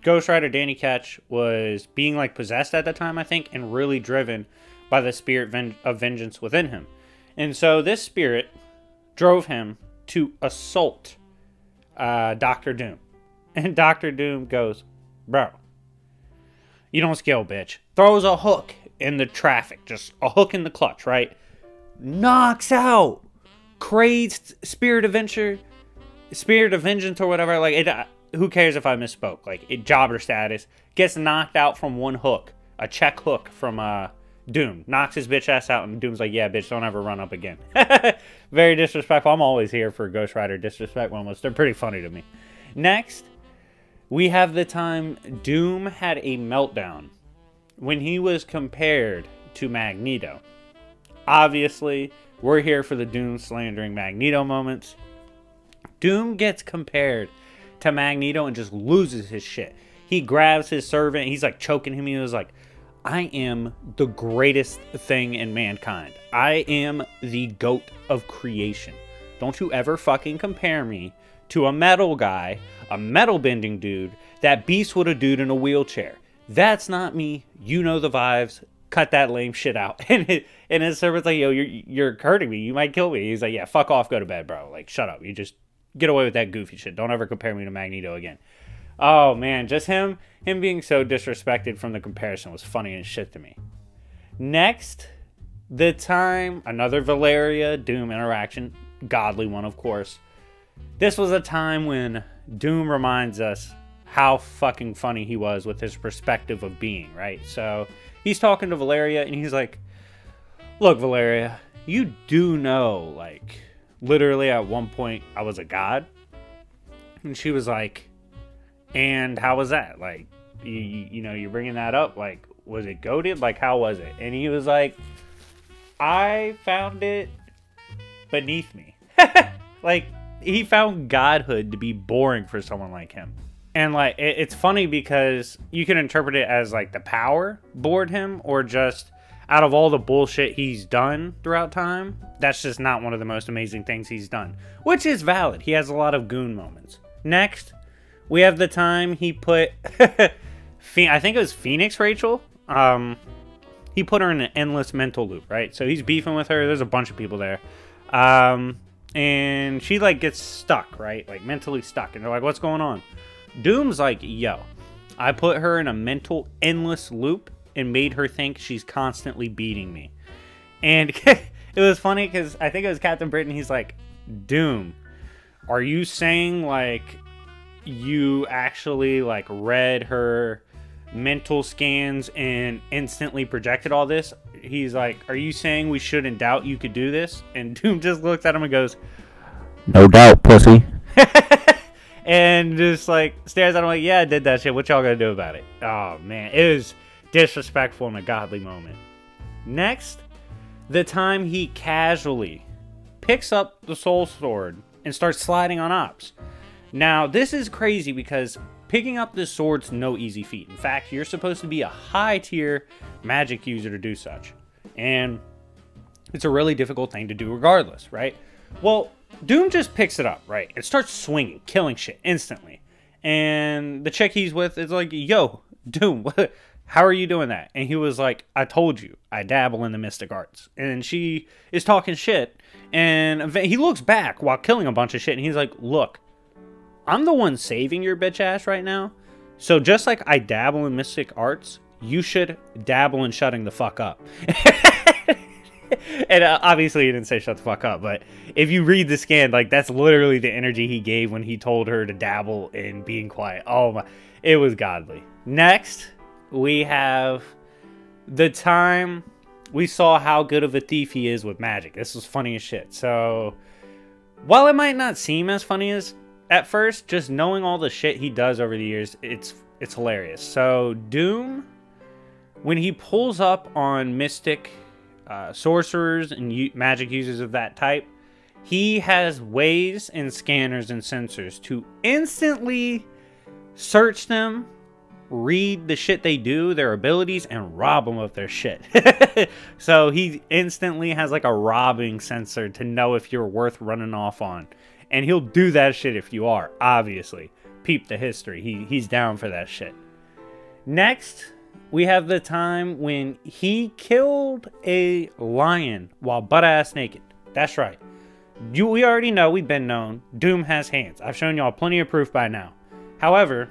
Ghost Rider Danny Ketch was being like possessed at the time, I think, and really driven by the spirit of vengeance within him. And so this spirit drove him to assault Dr. Doom. And Dr. Doom goes, bro, you don't scale, bitch. Throws a hook in the traffic. Just a hook in the clutch, right? Knocks out Kraid's spirit of vengeance or whatever. Like, it, who cares if I misspoke? Like, it jobber status. Gets knocked out from one hook. A check hook from Doom. Knocks his bitch ass out, and Doom's like, yeah, bitch, don't ever run up again. Very disrespectful. I'm always here for Ghost Rider disrespect moments. They're pretty funny to me. Next, we have the time Doom had a meltdown when he was compared to Magneto. Obviously, we're here for the Doom slandering Magneto moments. Doom gets compared to Magneto and just loses his shit. He grabs his servant. He's like choking him. He was like, I am the greatest thing in mankind. I am the goat of creation. Don't you ever fucking compare me to a metal guy, a metal bending dude that beats with a dude in a wheelchair. That's not me. You know the vibes. Cut that lame shit out. And his servant's like, yo, you're hurting me. You might kill me. He's like, yeah, fuck off. Go to bed, bro. Like, shut up. You just get away with that goofy shit. Don't ever compare me to Magneto again. Oh, man. Just him being so disrespected from the comparison was funny as shit to me. Next, the time, another Valeria Doom interaction. Godly one, of course. This was a time when Doom reminds us how fucking funny he was with his perspective of being, right? So he's talking to Valeria, and he's like, look, Valeria, you do know, like, literally at one point I was a god. And she was like, and how was that? Like, you know, you're bringing that up. Like, was it goated? Like, how was it? And he was like, I found it beneath me. Like, he found godhood to be boring for someone like him. And, like, it's funny because you can interpret it as, like, the power bored him, or just out of all the bullshit he's done throughout time, that's just not one of the most amazing things he's done. Which is valid. He has a lot of Goon moments. Next, we have the time he put, I think it was Phoenix Rachel. He put her in an endless mental loop, right? So he's beefing with her. There's a bunch of people there. And she, like, gets stuck, right? Like, mentally stuck. And they're like, what's going on? Doom's like, yo, I put her in a mental endless loop and made her think she's constantly beating me. And it was funny because I think it was Captain Britain. He's like, Doom, are you saying, like, you actually, like, read her mental scans and instantly projected all this? He's like, are you saying we shouldn't doubt you could do this? And Doom just looks at him and goes, no doubt, pussy. And just, like, stares at him like, yeah, I did that shit. What y'all gonna do about it? Oh, man. It was disrespectful in a godly moment. Next, the time he casually picks up the Soul Sword and starts sliding on Ops. Now, this is crazy because picking up this sword's no easy feat. In fact, you're supposed to be a high-tier magic user to do such. And it's a really difficult thing to do regardless, right? Well, Doom just picks it up, right? And starts swinging, killing shit instantly. And the chick he's with is like, yo, Doom, how are you doing that? And he was like, I told you, I dabble in the mystic arts. And she is talking shit. And he looks back while killing a bunch of shit. And he's like, look, I'm the one saving your bitch ass right now. So just like I dabble in mystic arts, you should dabble in shutting the fuck up. And obviously he didn't say shut the fuck up, but if you read the scan, like, that's literally the energy he gave when he told her to dabble in being quiet. Oh my, it was godly. Next, we have the time we saw how good of a thief he is with magic. This was funny as shit. So while it might not seem as funny as at first, just knowing all the shit he does over the years, it's hilarious. So Doom, when he pulls up on mystic sorcerers and magic users of that type, He has ways and scanners and sensors to instantly search them, read the shit they do, their abilities, and rob them of their shit. So he instantly has like a robbing sensor to know if you're worth running off on. And he'll do that shit if you are, obviously. Peep the history. He's down for that shit. Next, we have the time when he killed a lion while butt-ass naked. That's right. We already know, we've been known, Doom has hands. I've shown y'all plenty of proof by now. However,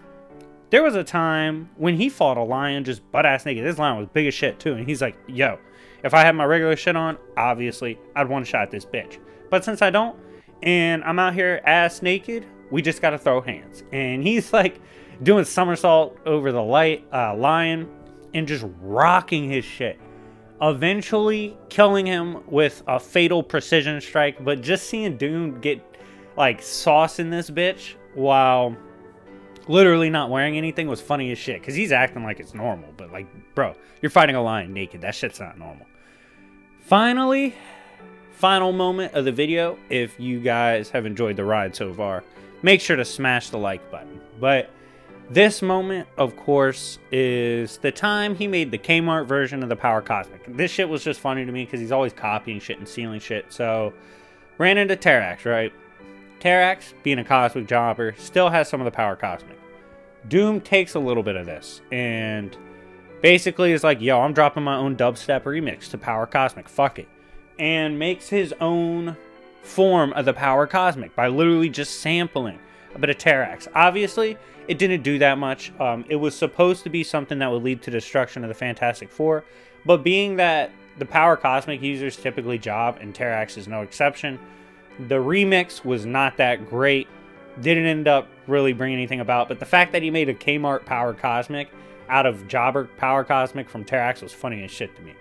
there was a time when he fought a lion just butt-ass naked. This lion was big as shit too. And he's like, yo, if I had my regular shit on, obviously, I'd one-shot this bitch. But since I don't, and I'm out here ass naked, we just gotta throw hands. And he's like doing somersault over the lion and just rocking his shit. Eventually killing him with a fatal precision strike. But just seeing Doom get like sauce in this bitch while literally not wearing anything was funny as shit. Because he's acting like it's normal. But like, bro, you're fighting a lion naked. That shit's not normal. Finally, final moment of the video. If you guys have enjoyed the ride so far, make sure to smash the like button. But this moment, of course, is the time he made the Kmart version of the Power Cosmic. This shit was just funny to me because he's always copying shit and stealing shit. So, ran into Terrax, right? Terrax, being a Cosmic Jobber, still has some of the Power Cosmic. Doom takes a little bit of this and basically is like, yo, I'm dropping my own dubstep remix to Power Cosmic. Fuck it. And makes his own form of the Power Cosmic by literally just sampling a bit of Terrax. Obviously, it didn't do that much. It was supposed to be something that would lead to destruction of the Fantastic Four, but being that the Power Cosmic users typically job, and Terrax is no exception, the remix was not that great. Didn't end up really bringing anything about, but the fact that he made a Kmart Power Cosmic out of Jobber Power Cosmic from Terrax was funny as shit to me.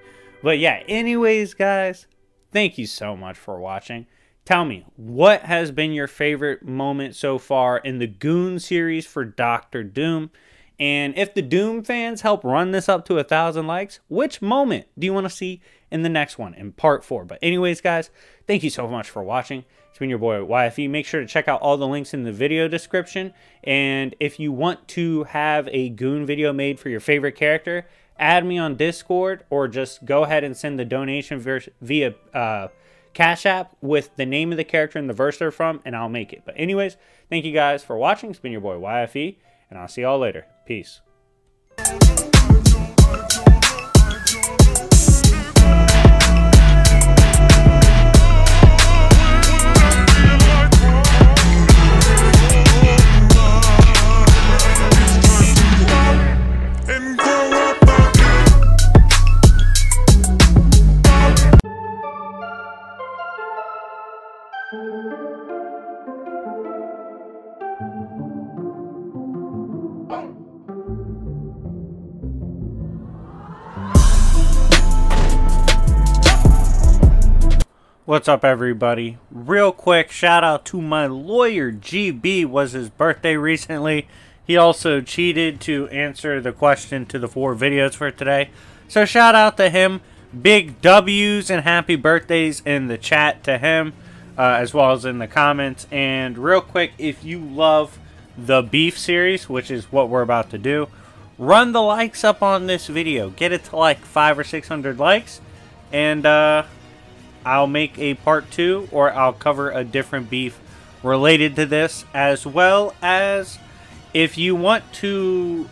But yeah, anyways, guys, thank you so much for watching. Tell me, what has been your favorite moment so far in the Goon series for Dr. Doom? And if the Doom fans help run this up to 1,000 likes, which moment do you want to see in the next one, in part 4? But anyways, guys, thank you so much for watching. It's been your boy, YFE. Make sure to check out all the links in the video description. And if you want to have a Goon video made for your favorite character, add me on Discord, or just go ahead and send the donation via Cash App with the name of the character and the verse they're from, and I'll make it. But anyways, thank you guys for watching. It's been your boy YFE, and I'll see y'all later. Peace. What's up, everybody? Real quick, shout out to my lawyer, GB. Was his birthday recently. He also cheated to answer the question to the 4 videos for today. So shout out to him. Big W's and happy birthdays in the chat to him, as well as in the comments. And real quick, if you love the Beef series, which is what we're about to do, run the likes up on this video. Get it to like 500 or 600 likes. And, I'll make a part 2, or I'll cover a different beef related to this, as well as if you want to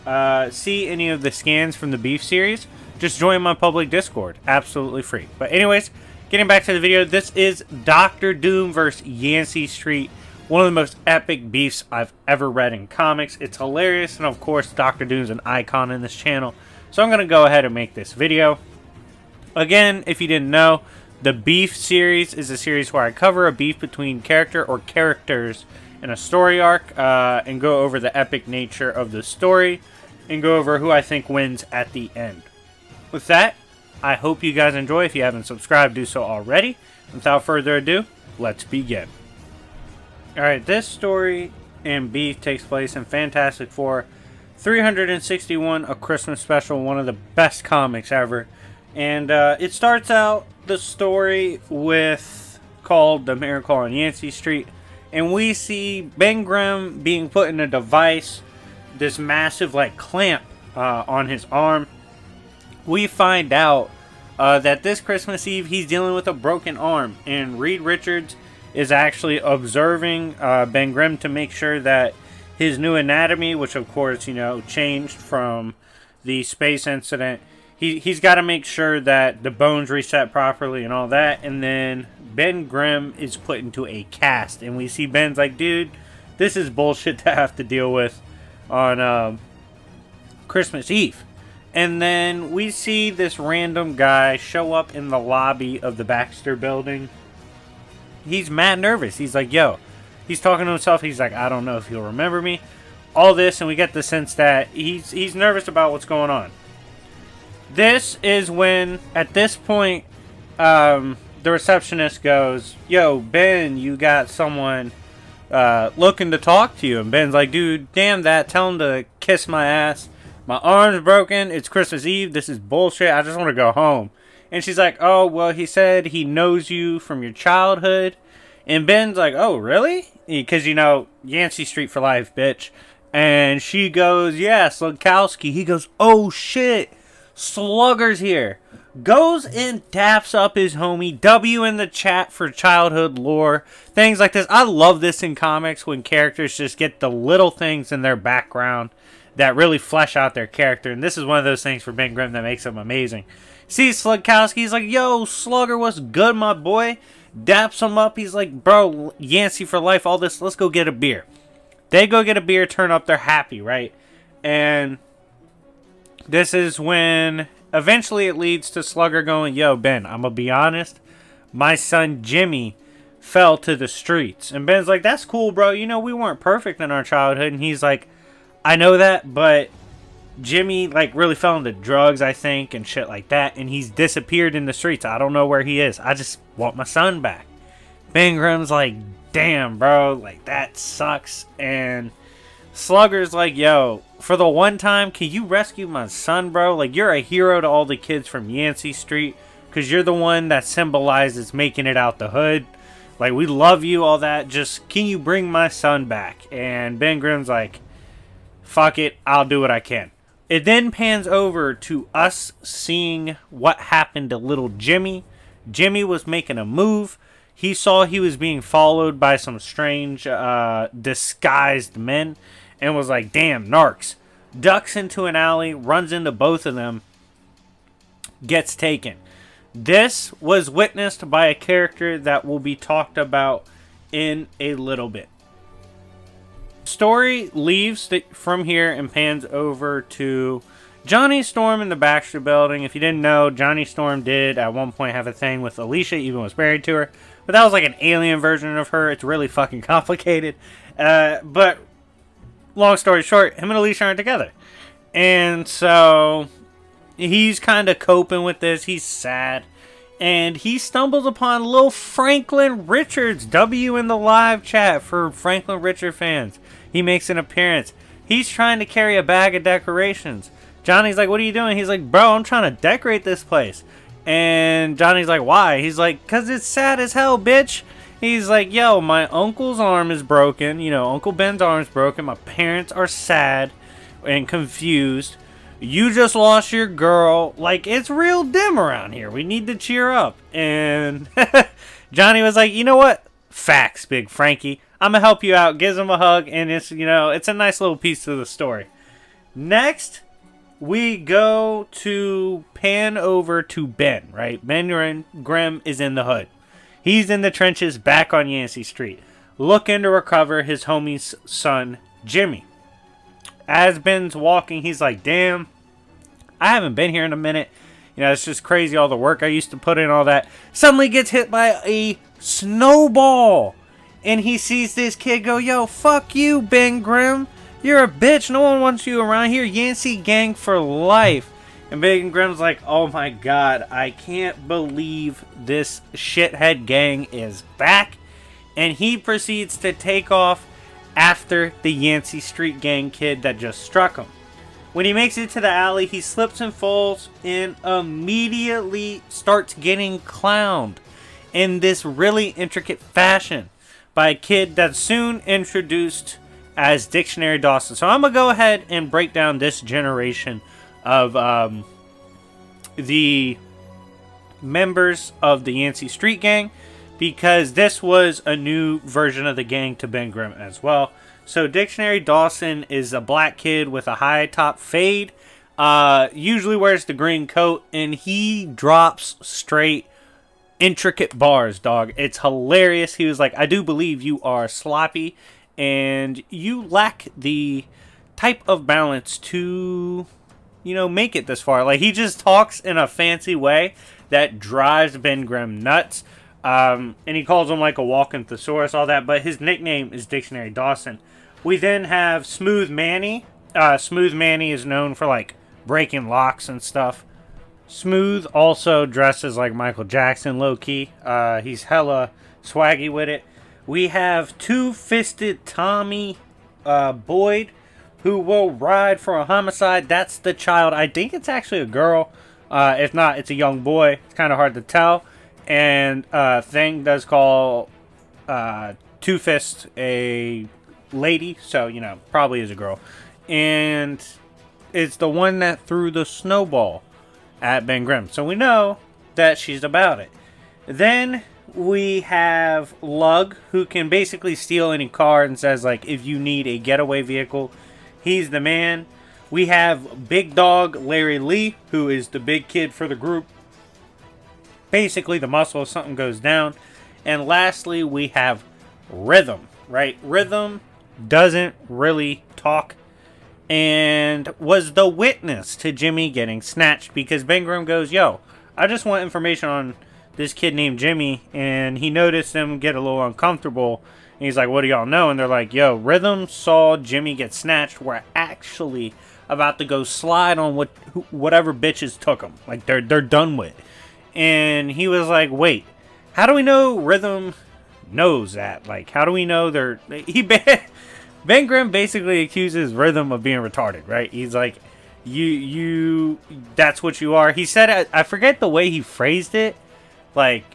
see any of the scans from the beef series, just join my public Discord. Absolutely free. But anyways, getting back to the video, this is Dr. Doom vs. Yancey Street. One of the most epic beefs I've ever read in comics. It's hilarious, and of course, Dr. Doom's an icon in this channel. So I'm going to go ahead and make this video. Again, if you didn't know, the Beef series is a series where I cover a beef between character or characters in a story arc, and go over the epic nature of the story, and go over who I think wins at the end. With that, I hope you guys enjoy. If you haven't subscribed, do so already. Without further ado, let's begin. Alright, this story and beef takes place in Fantastic Four 361, a Christmas special, one of the best comics ever. And it starts out the story with called The Miracle on Yancey Street. And we see Ben Grimm being put in a device, this massive like clamp on his arm. We find out that this Christmas Eve he's dealing with a broken arm, and Reed Richards is actually observing Ben Grimm to make sure that his new anatomy, which of course, you know, changed from the space incident, he's got to make sure that the bones reset properly and all that. And then Ben Grimm is put into a cast, and we see Ben's like, dude, this is bullshit to have to deal with on Christmas Eve. And then we see this random guy show up in the lobby of the Baxter building. He's mad nervous. He's like, yo, he's talking to himself. He's like, I don't know if he'll remember me. All this, and we get the sense that he's nervous about what's going on. This is when, at this point, the receptionist goes, yo, Ben, you got someone looking to talk to you. And Ben's like, dude, damn that. Tell him to kiss my ass. My arm's broken. It's Christmas Eve. This is bullshit. I just want to go home. And she's like, oh, well, he said he knows you from your childhood. And Ben's like, oh, really? Because, you know, Yancey Street for life, bitch. And she goes, yeah, Slugkowski. He goes, oh, shit. Slugger's here. Goes and daps up his homie. W in the chat for childhood lore. Things like this. I love this in comics when characters just get the little things in their background that really flesh out their character. And this is one of those things for Ben Grimm that makes him amazing. See Slugkowski. He's like, yo, Slugger, what's good, my boy? Daps him up. He's like, bro, Yancey for life, all this. Let's go get a beer. They go get a beer, turn up. They're happy, right? And this is when eventually it leads to Slugger going, yo, Ben, I'm going to be honest. My son Jimmy fell to the streets. And Ben's like, that's cool, bro. You know, we weren't perfect in our childhood. And he's like, I know that, but Jimmy, like, really fell into drugs, I think, and shit like that. And he's disappeared in the streets. I don't know where he is. I just want my son back. Ben Grimm's like, damn, bro. Like, that sucks. And Slugger's like, yo, for the one time, can you rescue my son, bro? Like, you're a hero to all the kids from Yancey Street because you're the one that symbolizes making it out the hood. Like, we love you, all that. Just, can you bring my son back? And Ben Grimm's like, fuck it, I'll do what I can. It then pans over to us seeing what happened to little Jimmy. Jimmy was making a move. He saw he was being followed by some strange disguised men and was like, damn, narcs. Ducks into an alley, runs into both of them, gets taken. This was witnessed by a character that will be talked about in a little bit. Story leaves from here and pans over to Johnny Storm in the Baxter building. If you didn't know, Johnny Storm did at one point have a thing with Alicia, even was married to her. But that was like an alien version of her. It's really fucking complicated. But long story short, him and Alicia aren't together. And so he's kind of coping with this. He's sad. And he stumbles upon little Franklin Richards. W in the live chat for Franklin Richard fans. He makes an appearance. He's trying to carry a bag of decorations. Johnny's like, what are you doing? He's like, bro, I'm trying to decorate this place. And Johnny's like, why? He's like, because it's sad as hell, bitch. He's like, yo, my uncle's arm is broken. You know, Uncle Ben's arm is broken. My parents are sad and confused. You just lost your girl. Like, it's real dim around here. We need to cheer up. And Johnny was like, you know what? Facts, Big Frankie. I'm going to help you out. Gives him a hug. And it's, you know, it's a nice little piece to the story. Next, we go to pan over to Ben, right? Ben Grimm is in the hood. He's in the trenches back on Yancey Street, looking to recover his homie's son, Jimmy. As Ben's walking, he's like, damn, I haven't been here in a minute. You know, it's just crazy, all the work I used to put in, all that. Suddenly gets hit by a snowball. And he sees this kid go, yo, fuck you, Ben Grimm. You're a bitch. No one wants you around here. Yancey gang for life. And Ben Grimm's like, oh my god, I can't believe this shithead gang is back. And he proceeds to take off after the Yancey Street gang kid that just struck him. When he makes it to the alley, he slips and falls and immediately starts getting clowned. in this really intricate fashion by a kid that's soon introduced as Dictionary Dawson. So I'm going to go ahead and break down this generation of the members of the Yancey Street Gang, because this was a new version of the gang to Ben Grimm as well. So Dictionary Dawson is a black kid with a high top fade, usually wears the green coat, and he drops straight intricate bars, dog. It's hilarious. He was like, I do believe you are sloppy and you lack the type of balance to, you know, make it this far. Like, he just talks in a fancy way that drives Ben Grimm nuts. And he calls him like a walking thesaurus, all that, but his nickname is Dictionary Dawson. We then have Smooth Manny. Smooth Manny is known for like breaking locks and stuff. Smooth also dresses like Michael Jackson, low-key. He's hella swaggy with it. We have Two-Fisted Tommy Boyd, who will ride for a homicide. That's the child. I think it's actually a girl. If not, it's a young boy. It's kind of hard to tell. And Thing does call Two-Fist a lady, so, you know, probably is a girl. And it's the one that threw the snowball at Ben Grimm. So we know that she's about it. Then we have Lug, who can basically steal any car and says, like, if you need a getaway vehicle, he's the man. We have Big Dog Larry Lee, who is the big kid for the group. Basically the muscle if something goes down. And lastly, we have Rhythm, right? Rhythm doesn't really talk and was the witness to Jimmy getting snatched, because Ben Grimm goes, yo, I just want information on this kid named Jimmy, and he noticed them get a little uncomfortable, and he's like, what do y'all know? And they're like, yo, Rhythm saw Jimmy get snatched. We're actually about to go slide on whatever bitches took him. Like, they're done with. And he was like, wait, how do we know Rhythm knows that? Like, how do we know they're... Ben Grimm basically accuses Rhythm of being retarded, right? He's like, that's what you are. He said, I forget the way he phrased it, like,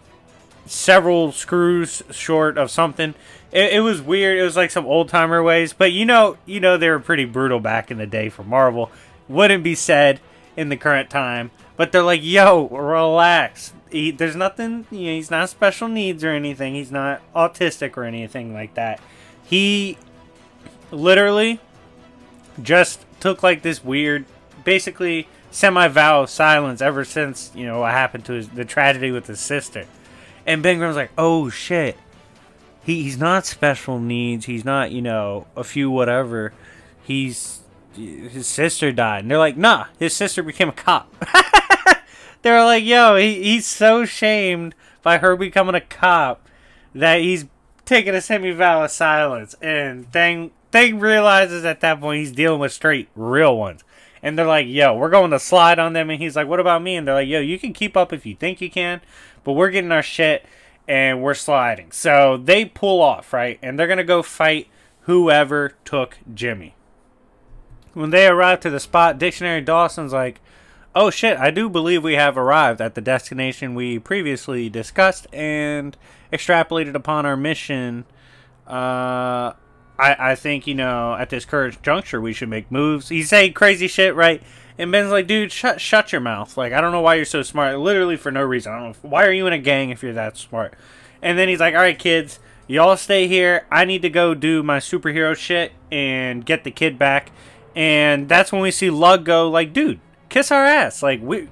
several screws short of something. It was weird. It was like some old-timer ways, but you know they were pretty brutal back in the day for Marvel. Wouldn't be said in the current time, but they're like, yo, relax. There's nothing, you know, he's not special needs or anything. He's not autistic or anything like that. He literally just took like this weird, basically semi-vow of silence ever since, you know, what happened to the tragedy with his sister. And Ben Grimm's like, oh shit, he's not special needs, he's not, you know, a few whatever, his sister died. And they're like, nah, his sister became a cop. They were like, yo, he's so shamed by her becoming a cop that he's taking a semi-vow of silence. And Thing realizes at that point he's dealing with straight real ones. And they're like, yo, we're going to slide on them. And he's like, what about me? And they're like, yo, you can keep up if you think you can, but we're getting our shit and we're sliding. So they pull off, right? And they're going to go fight whoever took Jimmy. When they arrive to the spot, Dictionary Dawson's like, oh shit, I do believe we have arrived at the destination we previously discussed and extrapolated upon our mission. I think, you know, at this current juncture, we should make moves. He's saying crazy shit, right? And Ben's like, dude, shut your mouth. Like, I don't know why you're so smart. Literally for no reason. I don't know. Why are you in a gang if you're that smart? And then he's like, all right, kids, y'all stay here. I need to go do my superhero shit and get the kid back. And that's when we see Lug go, like, dude, kiss our ass. Like, we're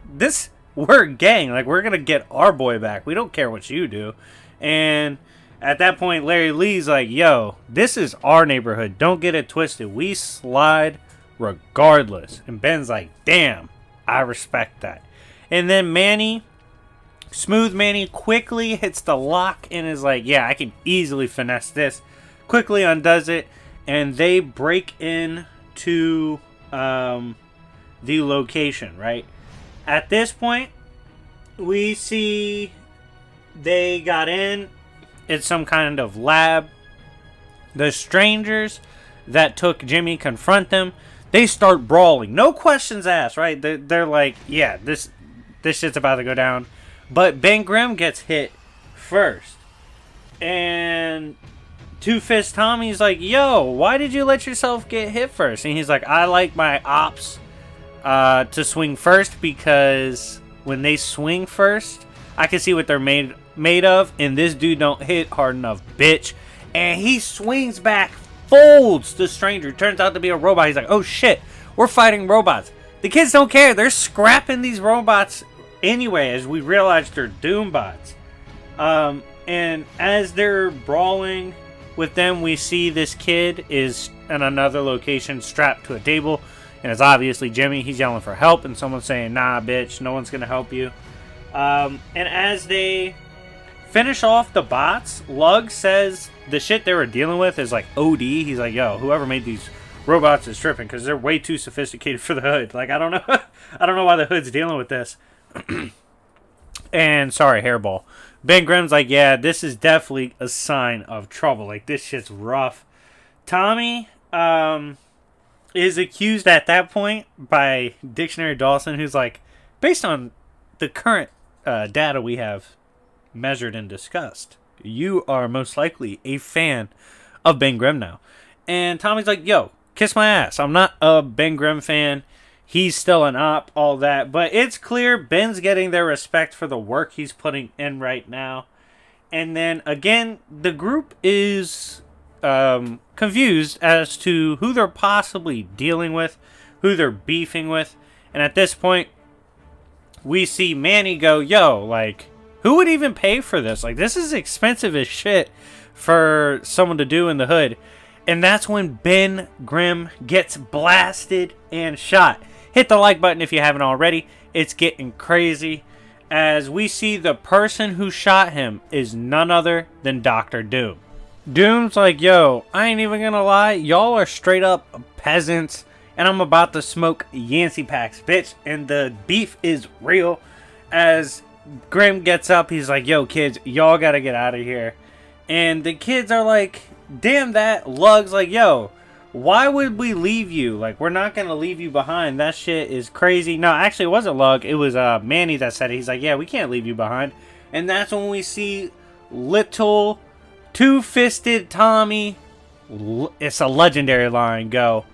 a gang. Like, we're going to get our boy back. We don't care what you do. And at that point, Larry Lee's like, yo, this is our neighborhood. Don't get it twisted. We slide regardless. And Ben's like, damn, I respect that. And then Smooth Manny quickly hits the lock and is like, yeah, I can easily finesse this. Quickly undoes it. And they break into the location, right? At this point, we see they got in. It's some kind of lab. The strangers that took Jimmy confront them. They start brawling. No questions asked, right? They're like, yeah, this shit's about to go down. But Ben Grimm gets hit first. And Two Fist Tommy's like, yo, why did you let yourself get hit first? And he's like, I like my ops to swing first, because when they swing first, I can see what they're made of, and this dude don't hit hard enough, bitch. And he swings back, folds the stranger. Turns out to be a robot. He's like, oh shit, we're fighting robots. The kids don't care. They're scrapping these robots anyway, as we realize they're Doom bots. And as they're brawling with them, we see this kid is in another location strapped to a table, and it's obviously Jimmy. He's yelling for help, and someone's saying, nah, bitch, no one's gonna help you. And as they finish off the bots, Lug says the shit they were dealing with is like OD. He's like, yo, whoever made these robots is tripping, because they're way too sophisticated for the hood. Like, I don't know I don't know why the hood's dealing with this. And sorry, Hairball. Ben Grimm's like, yeah, this is definitely a sign of trouble. Like, this shit's rough. Tommy is accused at that point by Dictionary Dawson, who's like, based on the current data we have measured and discussed, you are most likely a fan of Ben Grimm now. And Tommy's like, yo, kiss my ass. I'm not a Ben Grimm fan. He's still an op, all that. But it's clear Ben's getting their respect for the work he's putting in right now. And then, again, the group is confused as to who they're possibly dealing with, who they're beefing with. And at this point, we see Manny go, yo, like, who would even pay for this? Like, this is expensive as shit for someone to do in the hood. And that's when Ben Grimm gets blasted and shot. Hit the like button if you haven't already. It's getting crazy, as we see the person who shot him is none other than Dr. Doom. Doom's like, yo, I ain't even gonna lie. Y'all are straight up peasants, and I'm about to smoke Yancey packs, bitch. And the beef is real. As Grimm gets up, he's like, yo, kids, y'all gotta get out of here. And the kids are like, damn that. Lug's like, yo, why would we leave you? Like, we're not going to leave you behind. That shit is crazy. No, actually, it wasn't Lug. It was Manny that said it. He's like, yeah, we can't leave you behind. And that's when we see little Two-Fisted Tommy. It's a legendary line. Go,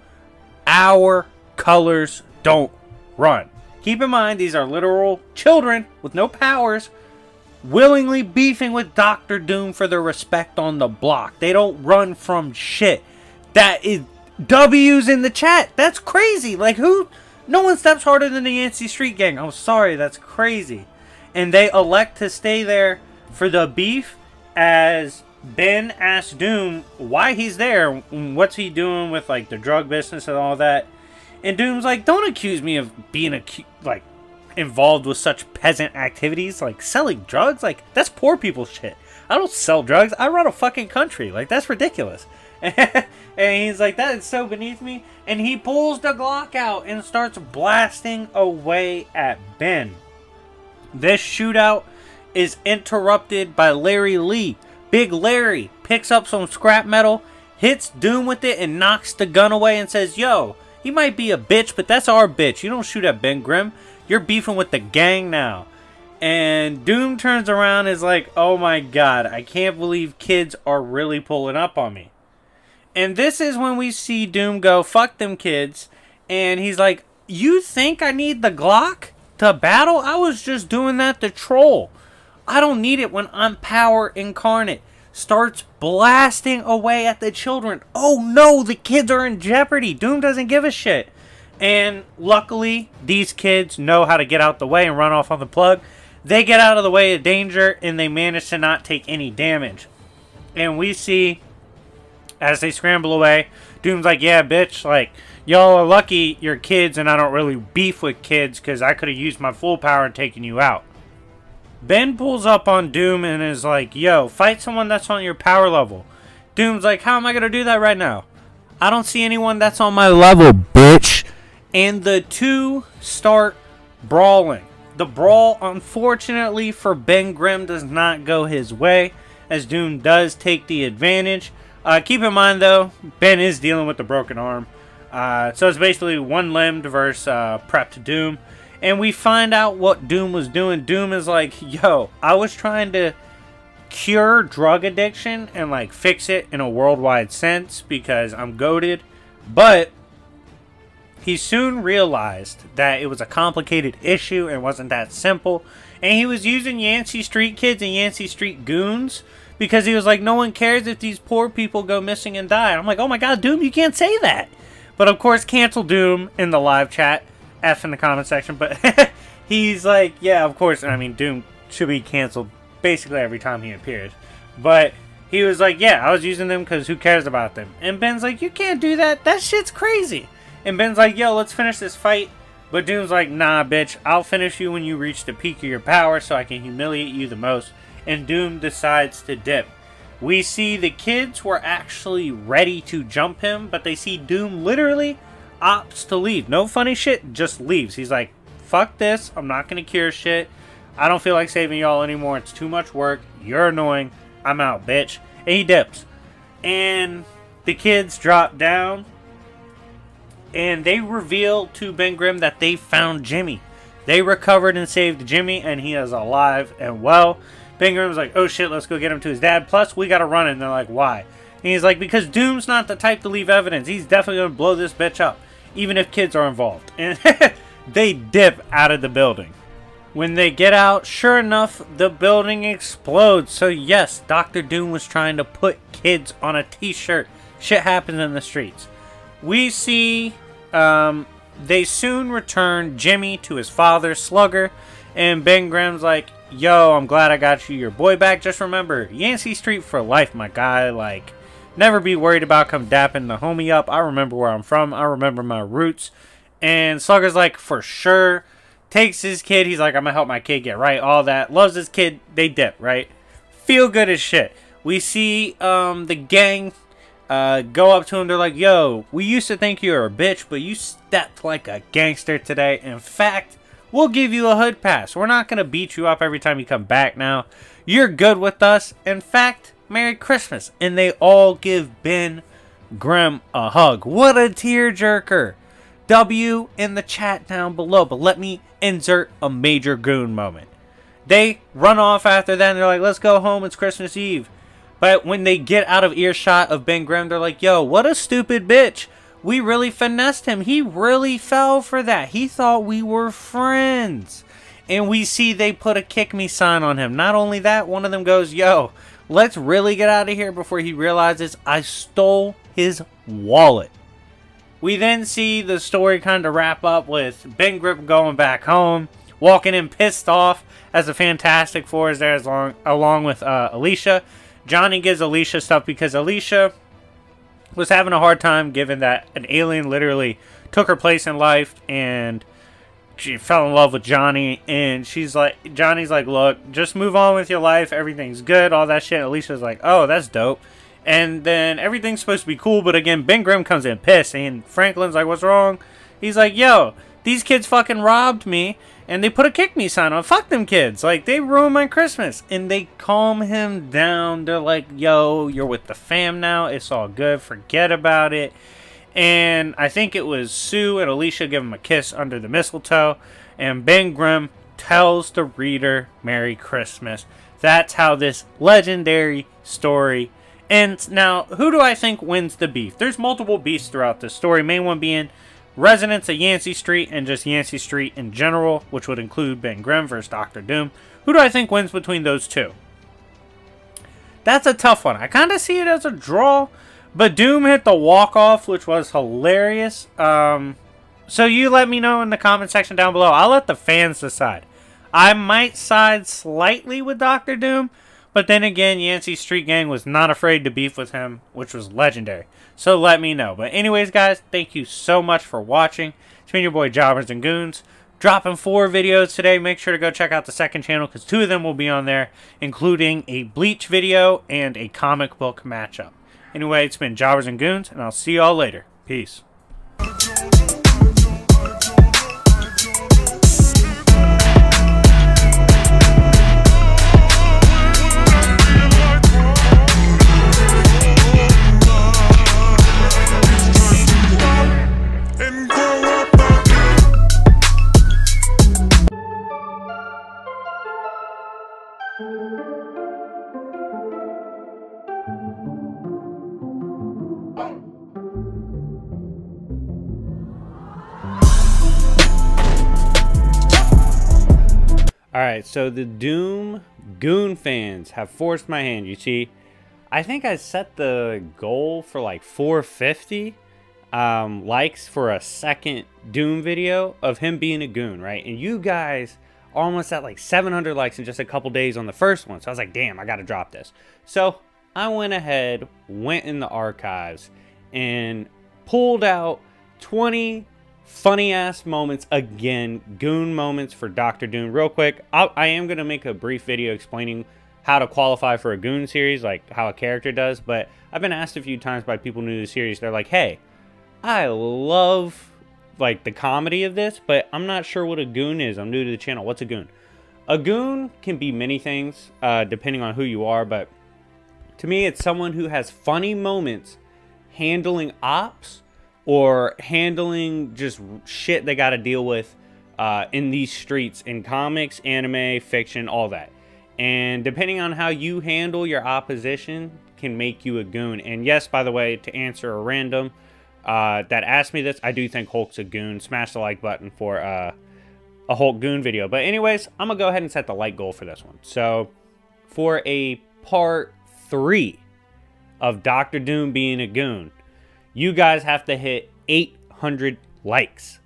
our colors don't run. Keep in mind, these are literal children with no powers, willingly beefing with Dr. Doom for their respect on the block. They don't run from shit. That is W's in the chat. That's crazy. Like, who? No one steps harder than the Yancey Street Gang. I'm sorry. That's crazy. And they elect to stay there for the beef, as Ben asks Doom why he's there. What's he doing with, like, the drug business and all that. And Doom's like, don't accuse me of being, like, involved with such peasant activities. Like, selling drugs? Like, that's poor people's shit. I don't sell drugs. I run a fucking country. Like, that's ridiculous. And he's like, that is so beneath me. And he pulls the Glock out and starts blasting away at Ben. This shootout is interrupted by Larry Lee. Big Larry picks up some scrap metal, hits Doom with it, and knocks the gun away and says, yo, he might be a bitch, but that's our bitch. You don't shoot at Ben Grimm. You're beefing with the gang now. And Doom turns around and is like, oh my god, I can't believe kids are really pulling up on me. And this is when we see Doom go, fuck them kids. And he's like, you think I need the Glock to battle? I was just doing that to troll. I don't need it when I'm power incarnate. Starts blasting away at the children. Oh no, the kids are in jeopardy. Doom doesn't give a shit. And luckily, these kids know how to get out the way and run off on the plug. They get out of the way of danger, and they manage to not take any damage. And we see, as they scramble away, Doom's like, yeah, bitch, like, y'all are lucky you're kids, and I don't really beef with kids, because I could have used my full power and taken you out. Ben pulls up on Doom and is like, yo, fight someone that's on your power level. Doom's like, how am I going to do that right now? I don't see anyone that's on my level, bitch. And the two start brawling. The brawl, unfortunately for Ben Grimm, does not go his way, as Doom does take the advantage. Keep in mind, though, Ben is dealing with the broken arm. So it's basically one-limbed versus prepped Doom. And we find out what Doom was doing. Doom is like, yo, I was trying to cure drug addiction and like fix it in a worldwide sense because I'm goated. But he soon realized that it was a complicated issue and wasn't that simple. And he was using Yancey Street kids and Yancey Street goons because he was like, no one cares if these poor people go missing and die. And I'm like, oh my god, Doom, you can't say that. But of course, cancel Doom in the live chat. F in the comment section. But he's like, yeah, of course. I mean, Doom should be canceled basically every time he appears. But he was like, yeah, I was using them because who cares about them? And Ben's like, you can't do that. That shit's crazy. And Ben's like, yo, let's finish this fight. But Doom's like, nah, bitch. I'll finish you when you reach the peak of your power so I can humiliate you the most. And Doom decides to dip. We see the kids were actually ready to jump him, but they see Doom literally opts to leave. No funny shit, just leaves. He's like, fuck this. I'm not going to cure shit. I don't feel like saving y'all anymore. It's too much work. You're annoying. I'm out, bitch. And he dips. And the kids drop down. And they reveal to Ben Grimm that they found Jimmy. They recovered and saved Jimmy, and he is alive and well. Ben Grimm's like, oh shit, let's go get him to his dad. Plus, we gotta run it. And they're like, why? And he's like, because Doom's not the type to leave evidence. He's definitely gonna blow this bitch up, even if kids are involved. And they dip out of the building. When they get out, sure enough, the building explodes. So yes, Dr. Doom was trying to put kids on a t-shirt. Shit happens in the streets. We see they soon return Jimmy to his father, Slugger, and Ben Grimm's like, yo, I'm glad I got you your boy back. Just remember, Yancey Street for life, my guy. Like, never be worried about come dapping the homie up. I remember where I'm from. I remember my roots. And Slugger's like, for sure. Takes his kid. He's like, I'm going to help my kid get right. All that. Loves his kid. They dip, right? Feel good as shit. We see the gang go up to him. They're like, yo, we used to think you were a bitch, but you stepped like a gangster today. In fact, we'll give you a hood pass. We're not going to beat you up every time you come back now. You're good with us. In fact, Merry Christmas. And they all give Ben Grimm a hug. What a tearjerker. W in the chat down below. But let me insert a major Goon moment. They run off after that and they're like, let's go home. It's Christmas Eve. But when they get out of earshot of Ben Grimm, they're like, yo, what a stupid bitch. We really finessed him. He really fell for that. He thought we were friends. And we see they put a kick me sign on him. Not only that, one of them goes, yo, let's really get out of here before he realizes I stole his wallet. We then see the story kind of wrap up with Ben Grimm going back home, walking in pissed off as the Fantastic Four is there along with Alicia. Johnny gives Alicia stuff because Alicia was having a hard time given that an alien literally took her place in life and she fell in love with Johnny. And she's like, Johnny's like, look, just move on with your life. Everything's good. All that shit. Alicia's like, oh, that's dope. And then everything's supposed to be cool. But again, Ben Grimm comes in pissed. And Franklin's like, what's wrong? He's like, yo, these kids fucking robbed me. And they put a kick me sign on. Fuck them kids. Like, they ruined my Christmas. And they calm him down. They're like, yo, you're with the fam now. It's all good. Forget about it. And I think it was Sue and Alicia give him a kiss under the mistletoe. And Ben Grimm tells the reader Merry Christmas. That's how this legendary story ends. Now, who do I think wins the beef? There's multiple beefs throughout this story. Main one being residents of Yancey Street and just Yancey Street in general, which would include Ben Grimm versus Dr. Doom. Who do I think wins between those two? That's a tough one. I kind of see it as a draw, but Doom hit the walk-off, which was hilarious. So you let me know in the comment section down below. I'll let the fans decide. I might side slightly with Dr. Doom, but then again, Yancey Street Gang was not afraid to beef with him, which was legendary. So let me know. But anyways, guys, thank you so much for watching. It's been your boy Jobbers and Goons. Dropping 4 videos today. Make sure to go check out the second channel because 2 of them will be on there, including a Bleach video and a comic book matchup. Anyway, it's been Jobbers and Goons, and I'll see y'all later. Peace. Alright, so the Doom Goon fans have forced my hand. You see, I think I set the goal for like 450 likes for a second Doom video of him being a goon, right? And you guys almost at like 700 likes in just a couple days on the first one. So I was like, damn, I gotta drop this. So I went ahead, went in the archives, and pulled out 20 funny ass moments, again, goon moments for Dr. Doom. Real quick, I am going to make a brief video explaining how to qualify for a goon series, like how a character does, but I've been asked a few times by people new to the series. They're like, hey, I love like the comedy of this, but I'm not sure what a goon is. I'm new to the channel. What's a goon? A goon can be many things depending on who you are, but to me it's someone who has funny moments handling ops or handling just shit they got to deal with in these streets, in comics, anime, fiction, all that. And depending on how you handle your opposition can make you a goon. And yes, by the way, to answer a random that asked me this, I do think Hulk's a goon. Smash the like button for a Hulk goon video. But anyways, I'm going to go ahead and set the like goal for this one. So for a part 3 of Dr. Doom being a goon, you guys have to hit 800 likes.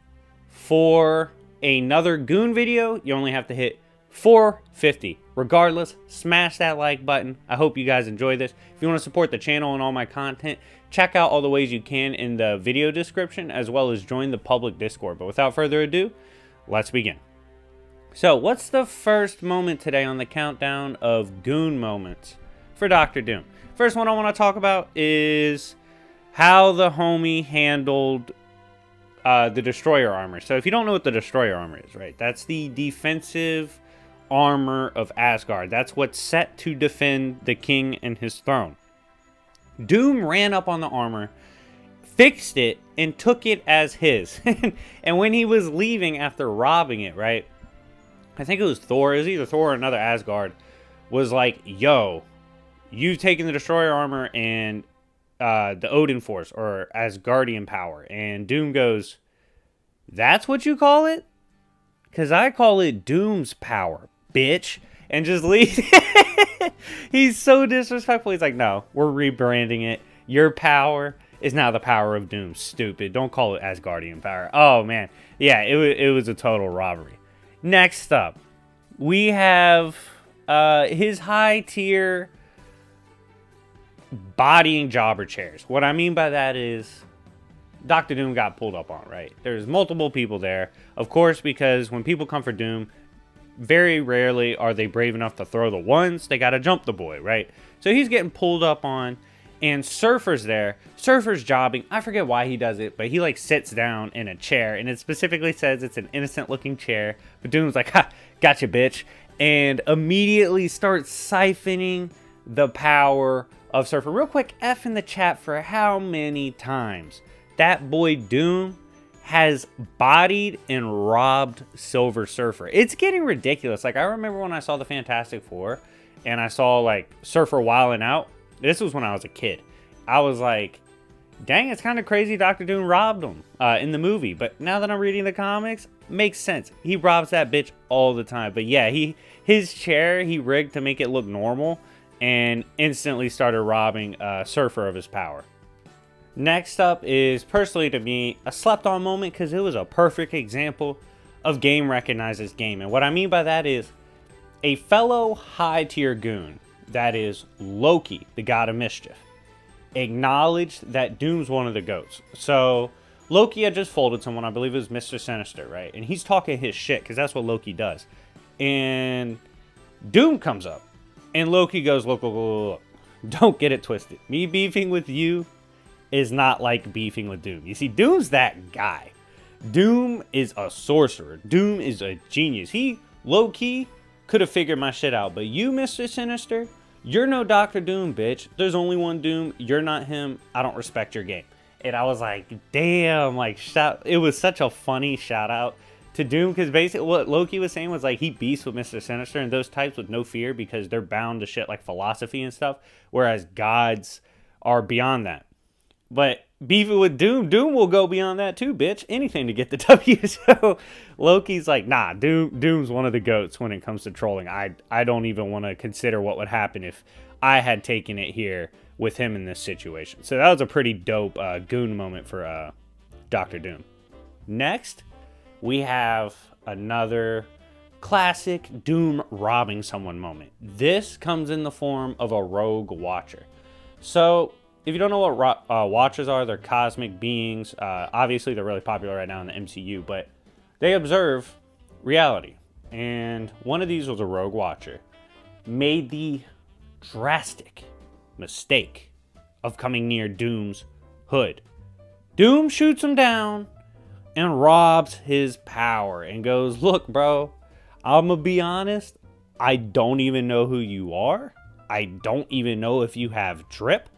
For another goon video, you only have to hit 450. Regardless, smash that like button. I hope you guys enjoy this. If you want to support the channel and all my content, check out all the ways you can in the video description, as well as join the public Discord. But without further ado, let's begin. So, what's the first moment today on the countdown of goon moments for Dr. Doom? First one I want to talk about is how the homie handled the Destroyer armor. So if you don't know what the Destroyer armor is, right? That's the defensive armor of Asgard. That's what's set to defend the king and his throne. Doom ran up on the armor, fixed it, and took it as his. And when he was leaving after robbing it, right? I think it was Thor. It was either Thor or another Asgard. Was like, yo, you've taken the Destroyer armor and the Odin Force, or Asgardian power. And Doom goes, that's what you call it? Because I call it Doom's power, bitch. And just leave. He's so disrespectful. He's like, no, we're rebranding it. Your power is now the power of Doom. Stupid. Don't call it Asgardian power. Oh, man. Yeah, it was a total robbery. Next up, we have his high tier bodying jobber chairs. What I mean by that is Dr. Doom got pulled up on, right? There's multiple people there, of course, because when people come for Doom, very rarely are they brave enough to throw the ones. They gotta jump the boy, right? So he's getting pulled up on, and Surfer's there. Surfer's jobbing. I forget why he does it, but he like sits down in a chair, and it specifically says it's an innocent looking chair. But Doom's like, ha, gotcha, bitch, and immediately starts siphoning the power of Surfer. Real quick, F in the chat for how many times that boy Doom has bodied and robbed Silver Surfer. It's getting ridiculous. Like, I remember when I saw the Fantastic Four and I saw like Surfer wilding out. This was when I was a kid. I was like, dang, it's kind of crazy Dr. Doom robbed him in the movie. But now that I'm reading the comics, makes sense. He robs that bitch all the time. But yeah, his chair he rigged to make it look normal, and instantly started robbing Surfer of his power. Next up is, personally to me, a slept-on moment, because it was a perfect example of game recognizes game. And what I mean by that is a fellow high-tier goon, that is Loki, the god of mischief, acknowledged that Doom's one of the goats. So Loki had just folded someone, I believe it was Mr. Sinister, right? And he's talking his shit, because that's what Loki does. And Doom comes up. And Loki goes, look, look, look, look, don't get it twisted. Me beefing with you is not like beefing with Doom. You see, Doom's that guy. Doom is a sorcerer. Doom is a genius. He, low-key, could have figured my shit out. But you, Mr. Sinister, you're no Dr. Doom, bitch. There's only one Doom. You're not him. I don't respect your game. And I was like, damn, like, it was such a funny shout-out to Doom, because basically what Loki was saying was like he beasts with Mr. Sinister and those types with no fear because they're bound to shit like philosophy and stuff, whereas gods are beyond that. But beefing with Doom. Doom will go beyond that too, bitch. Anything to get the W. So Loki's like, nah, Doom's one of the GOATs when it comes to trolling. I don't even want to consider what would happen if I had taken it here with him in this situation. So that was a pretty dope Goon moment for Dr. Doom. Next, we have another classic Doom robbing someone moment. This comes in the form of a rogue watcher. So if you don't know what watchers are, they're cosmic beings. Obviously, they're really popular right now in the MCU, but they observe reality. And one of these was a rogue watcher. Made the drastic mistake of coming near Doom's hood. Doom shoots him down and robs his power and goes, look, bro, I'm gonna be honest, I don't even know who you are. I don't even know if you have drip.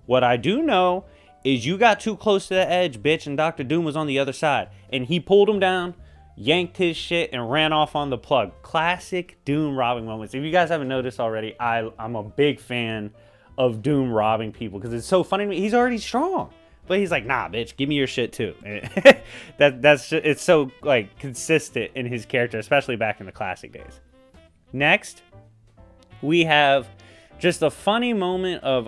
What I do know is you got too close to the edge, bitch, and Dr. Doom was on the other side. And he pulled him down, yanked his shit, and ran off on the plug. Classic Doom robbing moments. If you guys haven't noticed already, I'm a big fan of Doom robbing people because it's so funny to me. He's already strong. But he's like, nah, bitch, give me your shit too. It's so like consistent in his character, especially back in the classic days. Next, we have just a funny moment of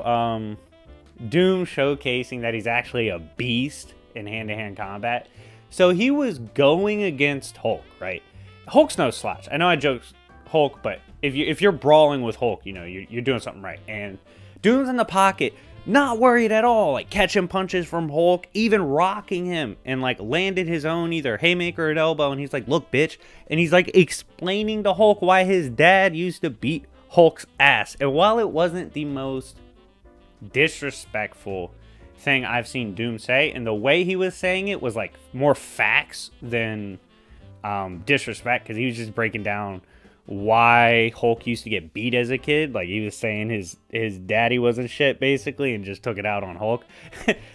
Doom showcasing that he's actually a beast in hand-to-hand combat. So he was going against Hulk, right? Hulk's no slouch. I know I joked Hulk, but if you're brawling with Hulk, you know you're doing something right. And Doom's in the pocket, not worried at all, like catching punches from Hulk, even rocking him, and like landed his own either haymaker or an elbow, and he's like, look, bitch. And he's like explaining to Hulk why his dad used to beat Hulk's ass. And while it wasn't the most disrespectful thing I've seen Doom say, and the way he was saying it was like more facts than disrespect, because he was just breaking down why Hulk used to get beat as a kid. Like he was saying his daddy wasn't shit basically, and just took it out on Hulk.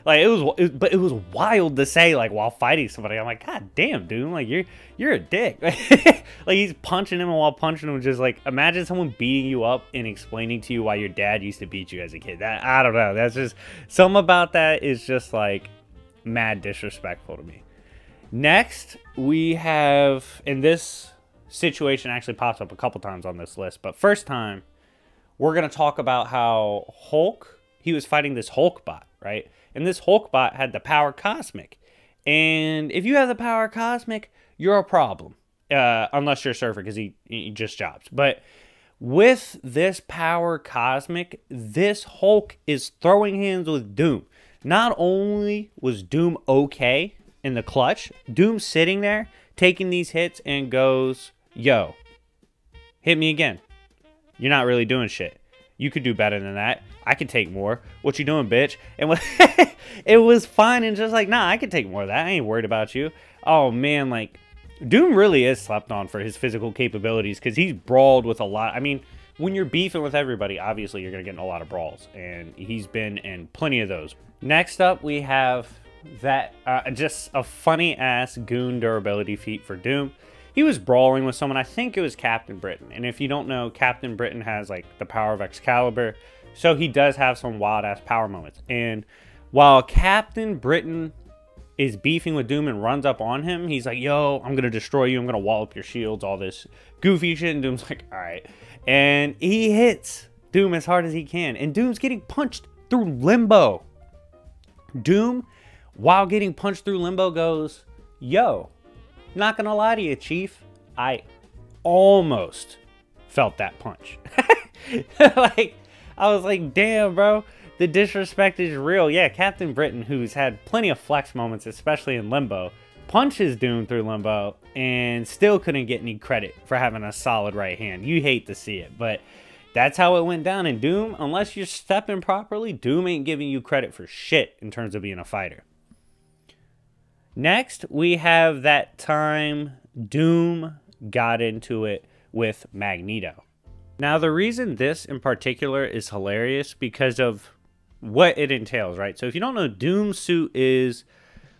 Like but it was wild to say like while fighting somebody. I'm like, god damn, Doom, like you're a dick. Like he's punching him, and while punching him, just like imagine someone beating you up and explaining to you why your dad used to beat you as a kid. That, I don't know, that's just something about that is just like mad disrespectful to me. Next, we have, in this situation actually pops up a couple times on this list, but first time we're going to talk about how Hulk, he was fighting this Hulk bot, right? And this Hulk bot had the power cosmic, and if you have the power cosmic, you're a problem, unless you're a surfer, because he just jobs. But with this power cosmic, this Hulk is throwing hands with Doom. Not only was Doom okay in the clutch, Doom's sitting there taking these hits and goes, yo, hit me again. You're not really doing shit. You could do better than that. I could take more. What you doing, bitch? And it was fine and just like, nah, I could take more of that. I ain't worried about you. Oh, man, like, Doom really is slept on for his physical capabilities because he's brawled with a lot. I mean, when you're beefing with everybody, obviously you're going to get in a lot of brawls, and he's been in plenty of those. Next up, we have that just a funny-ass Goon durability feat for Doom. He was brawling with someone, I think it was Captain Britain. And if you don't know, Captain Britain has like the power of Excalibur. So he does have some wild ass power moments. And while Captain Britain is beefing with Doom and runs up on him, he's like, yo, I'm going to destroy you. I'm going to wall up your shields, all this goofy shit. And Doom's like, all right. And he hits Doom as hard as he can. And Doom's getting punched through limbo. Doom, while getting punched through limbo, goes, yo, not gonna lie to you, Chief, I almost felt that punch. Like, I was like, damn, bro, the disrespect is real. Yeah, Captain Britain, who's had plenty of flex moments, especially in limbo, punches Doom through limbo and still couldn't get any credit for having a solid right hand. You hate to see it, but that's how it went down. In Doom, unless you're stepping properly, Doom ain't giving you credit for shit in terms of being a fighter. Next, we have that time Doom got into it with Magneto. Now, the reason this in particular is hilarious because of what it entails, right? So if you don't know, Doom's suit is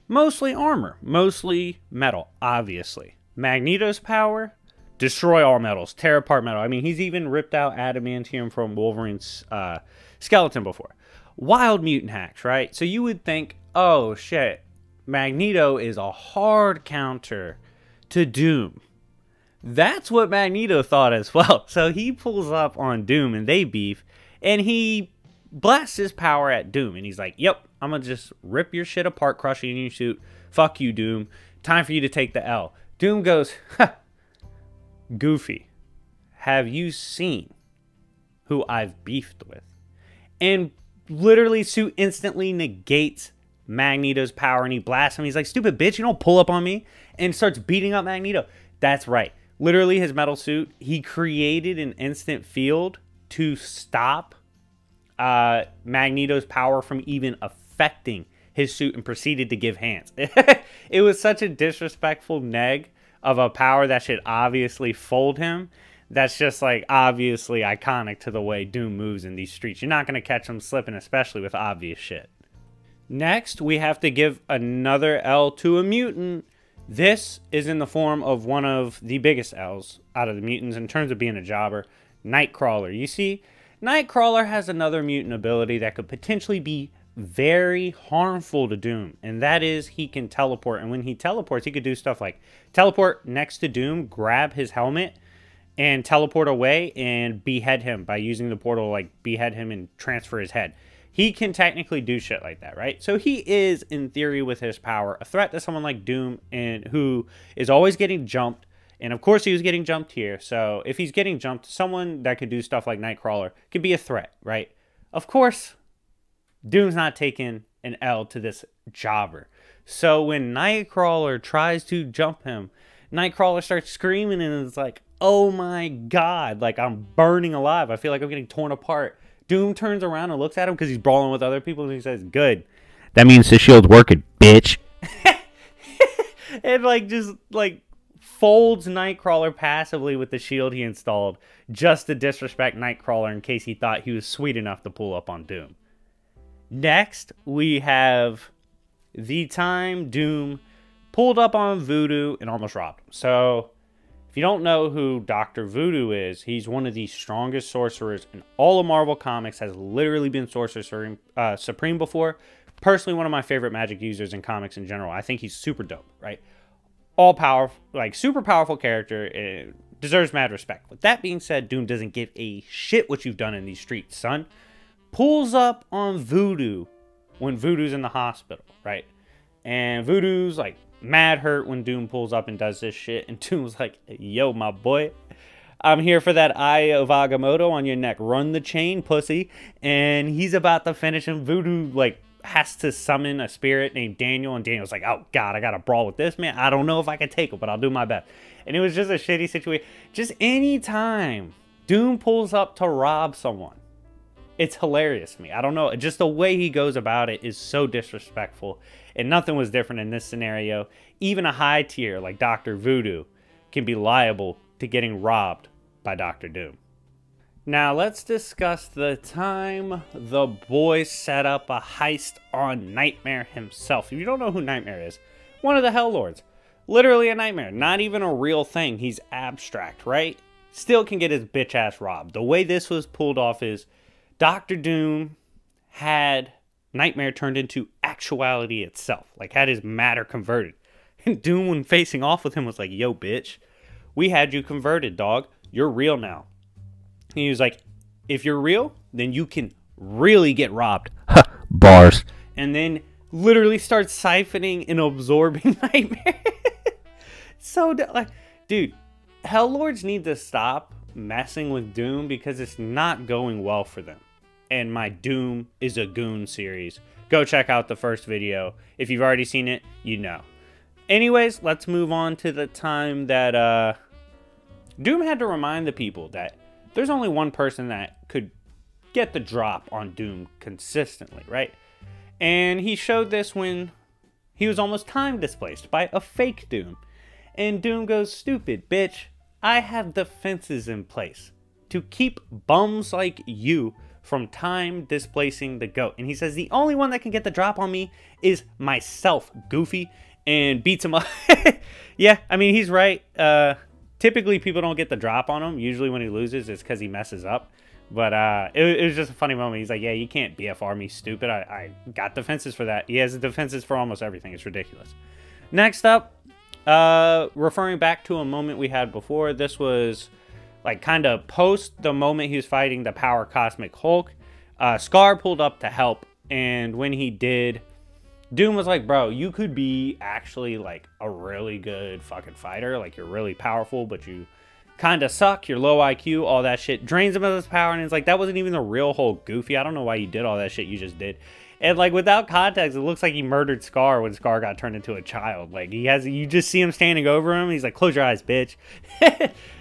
mostly armor, mostly metal, obviously. Magneto's power, destroy all metals, tear apart metal. I mean, he's even ripped out adamantium from Wolverine's skeleton before. Wild mutant hacks, right? So you would think, oh shit, Magneto is a hard counter to Doom. That's what Magneto thought as well. So he pulls up on Doom and they beef, and he blasts his power at Doom. And he's like, yep, I'm going to just rip your shit apart, crush you in your suit. Fuck you, Doom. Time for you to take the L. Doom goes, ha, Goofy, have you seen who I've beefed with? And literally, suit instantly negates Magneto's power, and he blasts him. He's like, stupid bitch, you don't pull up on me, and starts beating up Magneto. That's right. Literally, his metal suit, he created an instant field to stop Magneto's power from even affecting his suit, and proceeded to give hands. It was such a disrespectful neg of a power that should obviously fold him. That's just like obviously iconic to the way Doom moves in these streets. You're not going to catch him slipping, especially with obvious shit. Next, we have to give another L to a mutant. This is in the form of one of the biggest L's out of the mutants in terms of being a jobber, Nightcrawler. You see, Nightcrawler has another mutant ability that could potentially be very harmful to Doom, and that is he can teleport. And when he teleports, he could do stuff like teleport next to Doom, grab his helmet, and teleport away and behead him by using the portal, like behead him and transfer his head. He can technically do shit like that, right? So he is, in theory, with his power, a threat to someone like Doom, and who is always getting jumped. And of course, he was getting jumped here. So if he's getting jumped, someone that could do stuff like Nightcrawler could be a threat, right? Of course, Doom's not taking an L to this jobber. So when Nightcrawler tries to jump him, Nightcrawler starts screaming and it's like, oh my god, like I'm burning alive. I feel like I'm getting torn apart. Doom turns around and looks at him because he's brawling with other people, and he says, good. That means the shield's working, bitch. And like just like folds Nightcrawler passively with the shield he installed just to disrespect Nightcrawler in case he thought he was sweet enough to pull up on Doom. Next, we have the time Doom pulled up on Voodoo and almost robbed him. So if you don't know who Dr. Voodoo is, he's one of the strongest sorcerers in all of Marvel Comics, has literally been Sorcerer Supreme before. Personally, one of my favorite magic users in comics in general. I think he's super dope, right? All powerful, like super powerful character, deserves mad respect. With that being said, Doom doesn't give a shit what you've done in these streets, son. Pulls up on Voodoo when Voodoo's in the hospital, right? And Voodoo's like mad hurt when Doom pulls up and does this shit, and Doom's like, yo, my boy, I'm here for that Eye of Agamotto on your neck. Run the chain, pussy. And he's about to finish him. Voodoo, like, has to summon a spirit named Daniel, and Daniel's like, oh, God, I got to brawl with this man. I don't know if I can take it, but I'll do my best. And it was just a shitty situation. Just any time Doom pulls up to rob someone, it's hilarious to me. I don't know. Just the way he goes about it is so disrespectful. And nothing was different in this scenario. Even a high tier like Dr. Voodoo can be liable to getting robbed by Dr. Doom. Now let's discuss the time the boys set up a heist on Nightmare himself. If you don't know who Nightmare is, one of the Hell Lords. Literally a nightmare. Not even a real thing. He's abstract, right? Still can get his bitch ass robbed. The way this was pulled off is Dr. Doom had Nightmare turned into actuality itself, like had his matter converted. And Doom, when facing off with him, was like, yo, bitch, we had you converted, dog. You're real now. And he was like, if you're real, then you can really get robbed. Bars. And then literally starts siphoning and absorbing Nightmare. So, like, dude, Hell Lords need to stop messing with Doom because it's not going well for them. And my Doom is a Goon series. Go check out the first video. If you've already seen it, you know. Anyways, let's move on to the time that Doom had to remind the people that there's only one person that could get the drop on Doom consistently, right? And he showed this when he was almost time displaced by a fake Doom. And Doom goes, stupid bitch, I have defenses in place to keep bums like you from time displacing the GOAT. And he says the only one that can get the drop on me is myself, Goofy, and beats him up. Yeah, I mean, he's right. Typically, people don't get the drop on him. Usually when he loses, it's because he messes up. But it was just a funny moment. He's like, yeah, you can't BFR me, stupid. I got defenses for that. He has defenses for almost everything. It's ridiculous. Next up, referring back to a moment we had before. This was like kind of post the moment he was fighting the Power Cosmic Hulk. Scar pulled up to help. And when he did, Doom was like, bro, you could be actually like a really good fucking fighter. Like you're really powerful, but you kind of suck. You're low IQ, all that shit. Drains him of his power. And it's like, that wasn't even the real Hulk, Goofy. I don't know why you did all that shit you just did. And like without context, it looks like he murdered Scar when Scar got turned into a child. Like you just see him standing over him. He's like, close your eyes, bitch.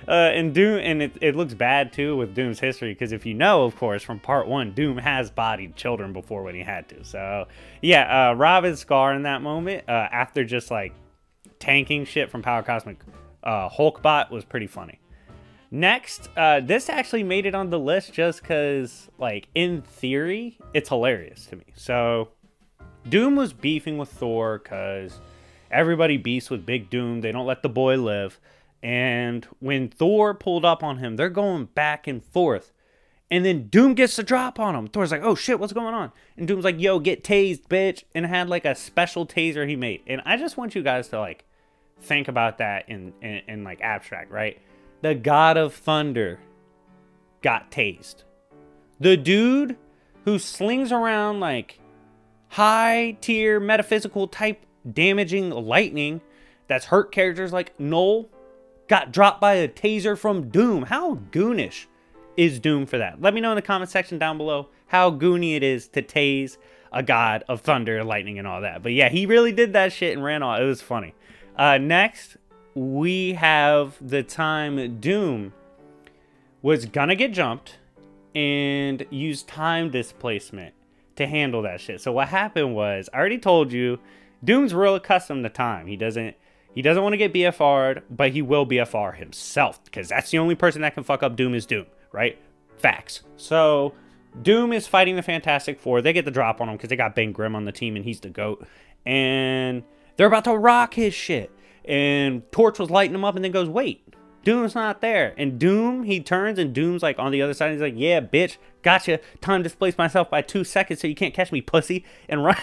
And Doom, and it looks bad too with Doom's history, because if you know, of course, from part 1, Doom has bodied children before when he had to. So yeah, robbing Scar in that moment after just like tanking shit from Power Cosmic Hulkbot was pretty funny. Next, this actually made it on the list just because, like, in theory, it's hilarious to me. So, Doom was beefing with Thor because everybody beefs with Big Doom. They don't let the boy live. And when Thor pulled up on him, they're going back and forth. And then Doom gets the drop on him. Thor's like, oh shit, what's going on? And Doom's like, yo, get tased, bitch. And had, like, a special taser he made. And I just want you guys to, like, think about that in like, abstract, right? The God of Thunder got tased. The dude who slings around like high tier metaphysical type damaging lightning that's hurt characters like Null got dropped by a taser from Doom. How goonish is Doom for that? Let me know in the comment section down below how goony it is to tase a God of Thunder, lightning, and all that. But yeah, he really did that shit and ran off. It was funny. Next, we have the time Doom was gonna get jumped and use time displacement to handle that shit. So what happened was, I already told you, Doom's real accustomed to time. He doesn't want to get BFR'd, but he will BFR himself, because that's the only person that can fuck up Doom is Doom, right? Facts. So Doom is fighting the Fantastic Four. They get the drop on him because they got Ben Grimm on the team and he's the GOAT. And they're about to rock his shit. And Torch was lighting him up and then goes, wait, Doom's not there. And Doom, he turns and Doom's like on the other side. And he's like, yeah, bitch, gotcha. Time displaced myself by 2 seconds so you can't catch me, pussy. And run.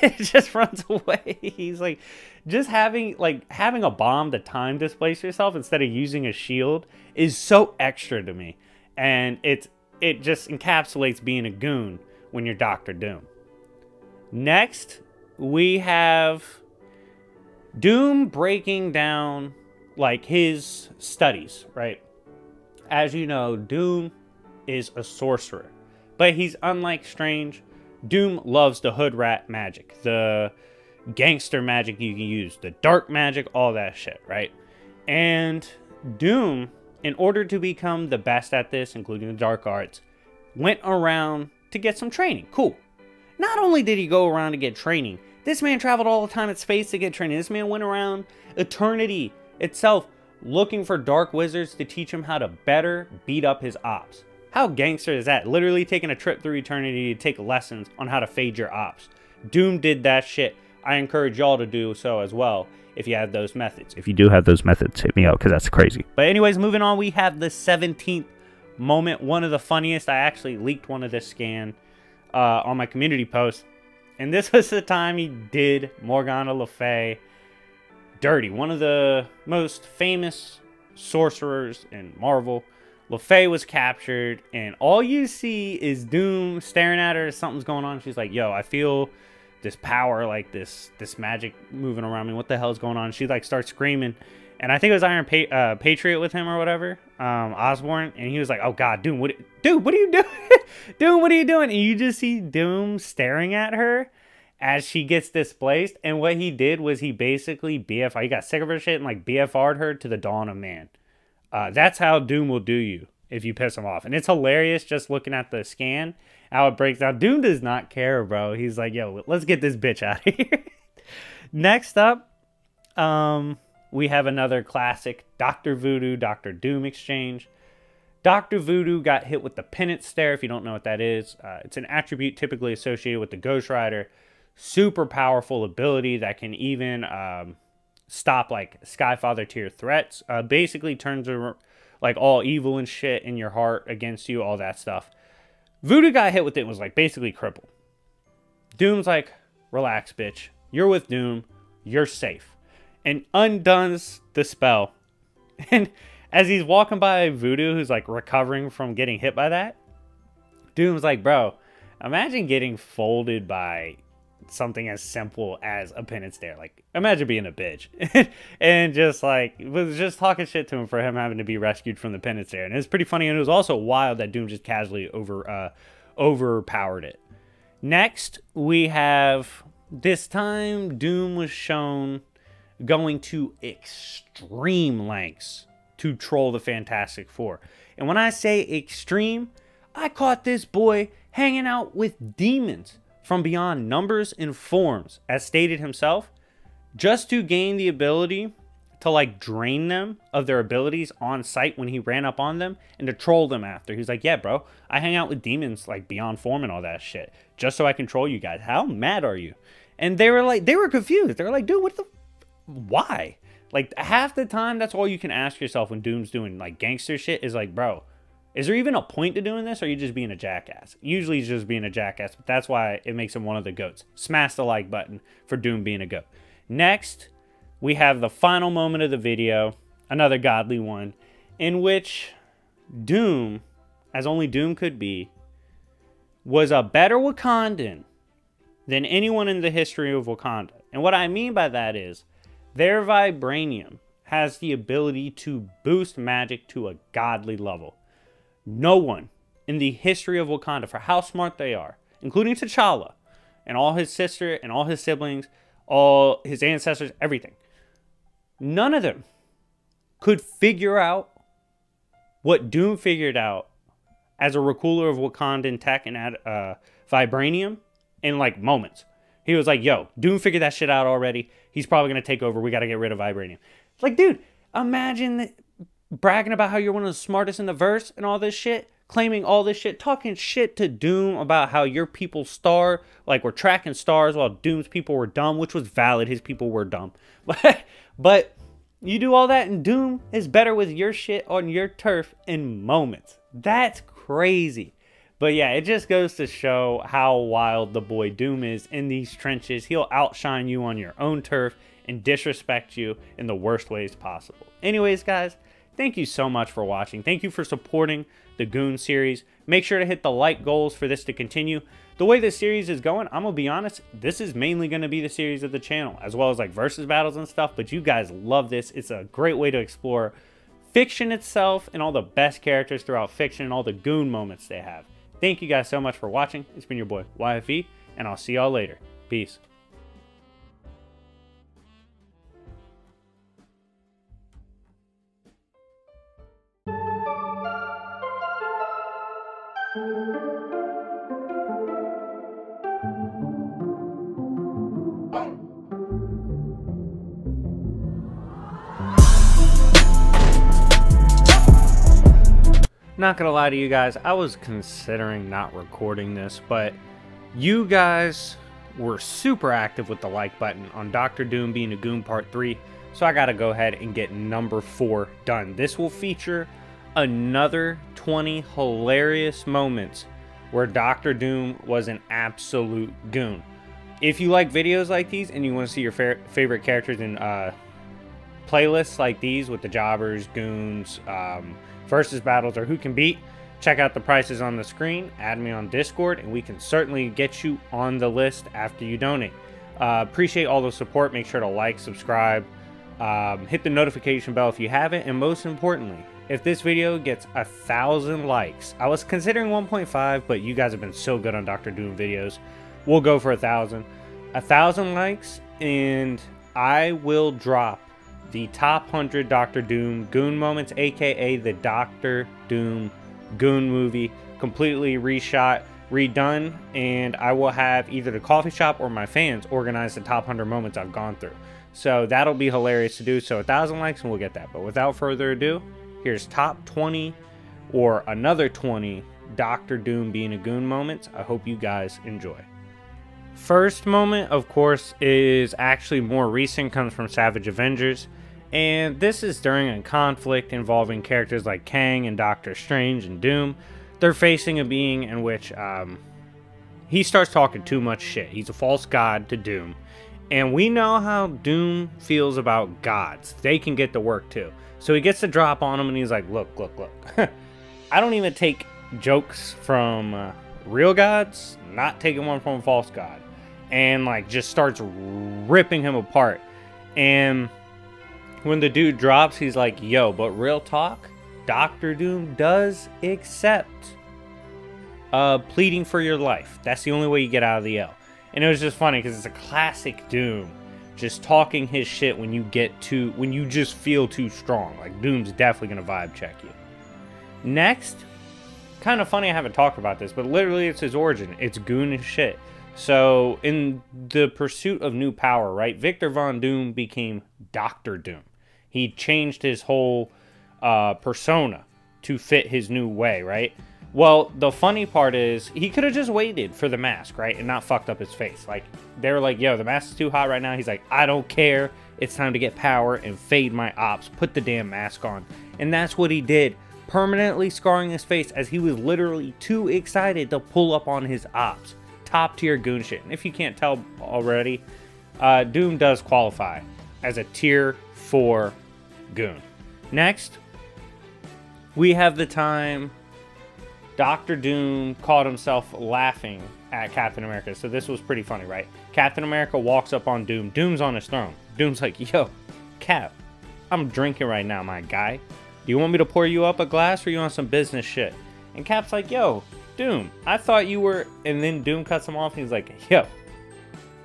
It just runs away. He's like, just having a bomb to time displace yourself instead of using a shield is so extra to me. And it just encapsulates being a goon when you're Dr. Doom. Next, we have Doom breaking down like his studies, right? As you know, Doom is a sorcerer, but he's unlike Strange. Doom loves the hood rat magic, the gangster magic you can use, the dark magic, all that shit, right? And Doom, in order to become the best at this, including the dark arts, went around to get some training. Cool. Not only did he go around to get training, this man traveled all the time at space to get training. This man went around eternity itself looking for dark wizards to teach him how to better beat up his ops. How gangster is that? Literally taking a trip through eternity to take lessons on how to fade your ops. Doom did that shit. I encourage y'all to do so as well if you have those methods. If you do have those methods, hit me up because that's crazy. But anyways, moving on, we have the 17th moment. One of the funniest. I actually leaked one of this scan on my community post. And this was the time he did Morgana Le Fay dirty. One of the most famous sorcerers in Marvel. Le Fay was captured, and all you see is Doom staring at her. Something's going on. She's like, yo, I feel this power, like this magic moving around me. What the hell is going on? She like starts screaming. And I think it was Iron Patriot with him or whatever, Osborn. And he was like, oh, God, Doom, what are you doing? Doom, what are you doing? And you just see Doom staring at her as she gets displaced. And what he did was he basically BFR. He got sick of her shit and like BFR'd her to the dawn of man. That's how Doom will do you if you piss him off. And it's hilarious just looking at the scan, how it breaks down. Doom does not care, bro. He's like, yo, let's get this bitch out of here. Next up, we have another classic Dr. Voodoo, Dr. Doom exchange. Dr. Voodoo got hit with the penance stare, if you don't know what that is. It's an attribute typically associated with the Ghost Rider. Super powerful ability that can even stop like Skyfather tier threats. Basically turns like all evil and shit in your heart against you, all that stuff. Voodoo got hit with it and was like basically crippled. Doom's like, relax, bitch. You're with Doom. You're safe. And undoes the spell. And as he's walking by Voodoo, who's like recovering from getting hit by that, Doom's like, bro, imagine getting folded by something as simple as a penance stare. Like, imagine being a bitch. And just like, was just talking shit to him for him having to be rescued from the penance stare. And it was pretty funny. And it was also wild that Doom just casually overpowered it. Next, we have, this time, Doom was shown going to extreme lengths to troll the Fantastic Four. And when I say extreme, I caught this boy hanging out with demons from beyond numbers and forms, as stated himself, just to gain the ability to like drain them of their abilities on sight when he ran up on them, and to troll them after. He's like, yeah, bro, I hang out with demons like beyond form and all that shit just so I control you guys. How mad are you? And they were confused. They were like, dude, why? Like, half the time, that's all you can ask yourself when Doom's doing like gangster shit is like, bro, is there even a point to doing this, or are you just being a jackass? Usually he's just being a jackass, but that's why it makes him one of the goats. Smash the like button for Doom being a goat. Next, we have the final moment of the video, another godly one, in which Doom, as only Doom could be, was a better Wakandan than anyone in the history of Wakanda. And what I mean by that is, their vibranium has the ability to boost magic to a godly level. No one in the history of Wakanda, for how smart they are, including T'Challa and all his sister and all his siblings, all his ancestors, everything, none of them could figure out what Doom figured out as a recooler of Wakandan tech and vibranium in like moments. He was like, yo, Doom figured that shit out already. He's probably going to take over. We got to get rid of vibranium. It's like, dude, imagine bragging about how you're one of the smartest in the verse and all this shit, claiming all this shit, talking shit to Doom about how your people star, like we're tracking stars while Doom's people were dumb, which was valid. His people were dumb. But you do all that and Doom is better with your shit on your turf in moments. That's crazy. But yeah, it just goes to show how wild the boy Doom is in these trenches. He'll outshine you on your own turf and disrespect you in the worst ways possible. Anyways, guys, thank you so much for watching. Thank you for supporting the Goon series. Make sure to hit the like goals for this to continue. The way this series is going, I'm going to be honest, this is mainly going to be the series of the channel, as well as like versus battles and stuff. But you guys love this. It's a great way to explore fiction itself and all the best characters throughout fiction and all the Goon moments they have. Thank you guys so much for watching. It's been your boy, YFE, and I'll see y'all later. Peace. Not gonna lie to you guys, I was considering not recording this, but you guys were super active with the like button on Dr. Doom Being a Goon Part 3, so I gotta go ahead and get number 4 done. This will feature another 20 hilarious moments where Dr. Doom was an absolute goon. If you like videos like these and you want to see your favorite characters in playlists like these with the jobbers, goons, versus battles, or who can beat, check out the prices on the screen. Add me on Discord and we can certainly get you on the list after you donate. Appreciate all the support. Make sure to like, subscribe, hit the notification bell if you haven't, and most importantly, if this video gets 1,000 likes, I was considering 1.5, but you guys have been so good on Dr. Doom videos, we'll go for 1,000. 1,000 likes and I will drop the top 100 Dr. Doom Goon moments, aka the Dr. Doom Goon movie, completely reshot, redone, and I will have either the coffee shop or my fans organize the top 100 moments I've gone through. So that'll be hilarious to do. So 1,000 likes and we'll get that. But without further ado, here's top 20 or another 20 Dr. Doom Being a Goon moments. I hope you guys enjoy. First moment, of course, is actually more recent, comes from Savage Avengers. And this is during a conflict involving characters like Kang and Doctor Strange and Doom. They're facing a being in which he starts talking too much shit. He's a false god to Doom. And we know how Doom feels about gods. They can get to work too. So he gets the drop on him and he's like, look. I don't even take jokes from real gods, not taking one from a false god. And like just starts ripping him apart. And when the dude drops, he's like, yo, but real talk, Doctor Doom does accept pleading for your life. That's the only way you get out of the L. And it was just funny because it's a classic Doom just talking his shit when you just feel too strong. Like Doom's definitely gonna vibe check you. Next, kind of funny I haven't talked about this, but literally it's his origin. It's Goon and shit. So in the pursuit of new power, right, Victor Von Doom became Dr. Doom. He changed his whole persona to fit his new way, right? Well, the funny part is he could have just waited for the mask, right, and not fucked up his face. Like, they were like, yo, the mask is too hot right now. He's like, I don't care. It's time to get power and fade my ops. Put the damn mask on. And that's what he did, permanently scarring his face as he was literally too excited to pull up on his ops. Top tier Goon shit. And if you can't tell already, Doom does qualify as a tier 4 Goon. Next, we have the time Dr. Doom caught himself laughing at Captain America. So this was pretty funny, right? Captain America walks up on Doom. Doom's on his throne. Doom's like, yo, Cap, I'm drinking right now, my guy. Do you want me to pour you up a glass or you on some business shit? And Cap's like, yo, Doom, I thought you were... And then Doom cuts him off and he's like, yo,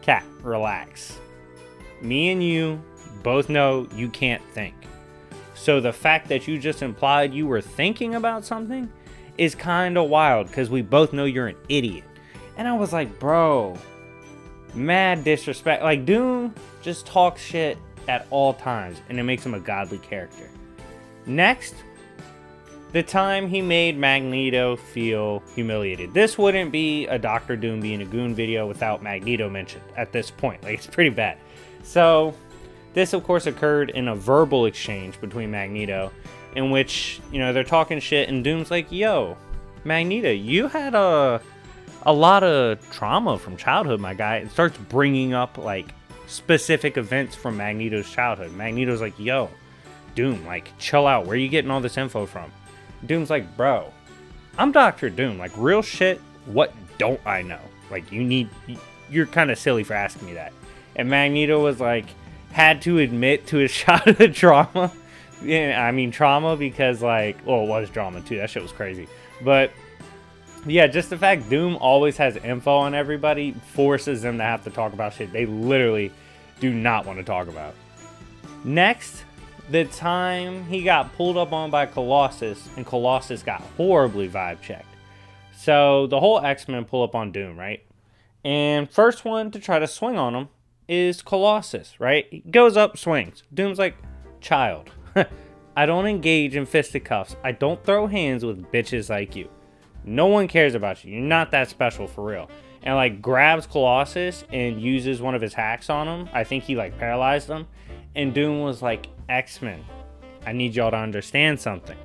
Cap, relax. Me and you both know you can't think. So the fact that you just implied you were thinking about something is kind of wild because we both know you're an idiot. And I was like, bro, mad disrespect. Like, Doom just talks shit at all times and it makes him a godly character. Next, the time he made Magneto feel humiliated. This wouldn't be a Dr. Doom being a Goon video without Magneto mentioned at this point. Like, it's pretty bad. So this, of course, occurred in a verbal exchange between Magneto in which, you know, they're talking shit and Doom's like, yo, Magneto, you had a lot of trauma from childhood, my guy. It starts bringing up, like, specific events from Magneto's childhood. Magneto's like, yo, Doom, like, chill out. Where are you getting all this info from? Doom's like, bro, I'm Dr. Doom. Like, real shit, what don't I know? Like, you're kind of silly for asking me that. And Magneto was like, had to admit to his childhood trauma. Yeah, I mean, trauma because, like, well, it was drama too. That shit was crazy. But yeah, just the fact Doom always has info on everybody forces them to have to talk about shit they literally do not want to talk about. Next, the time he got pulled up on by Colossus, and Colossus got horribly vibe checked. So the whole X-Men pull up on Doom, right? And first one to try to swing on him is Colossus, right? He goes up, swings. Doom's like, child, I don't engage in fisticuffs. I don't throw hands with bitches like you. No one cares about you. You're not that special for real. And like grabs Colossus and uses one of his hacks on him. I think he like paralyzed him. And Doom was like, X-Men, I need y'all to understand something.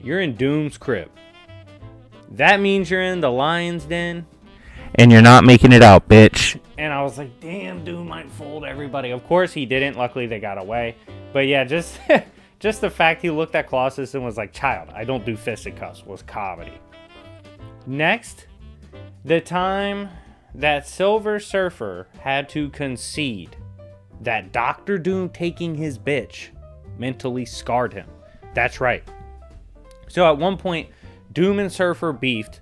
You're in Doom's crib. That means you're in the lion's den. And you're not making it out, bitch. And I was like, damn, Doom might fold everybody. Of course he didn't. Luckily they got away. But yeah, just just the fact he looked at Colossus and was like, child, I don't do fisticuffs, was comedy. Next, the time that Silver Surfer had to concede that Dr. Doom taking his bitch mentally scarred him. That's right. So at one point, Doom and Surfer beefed.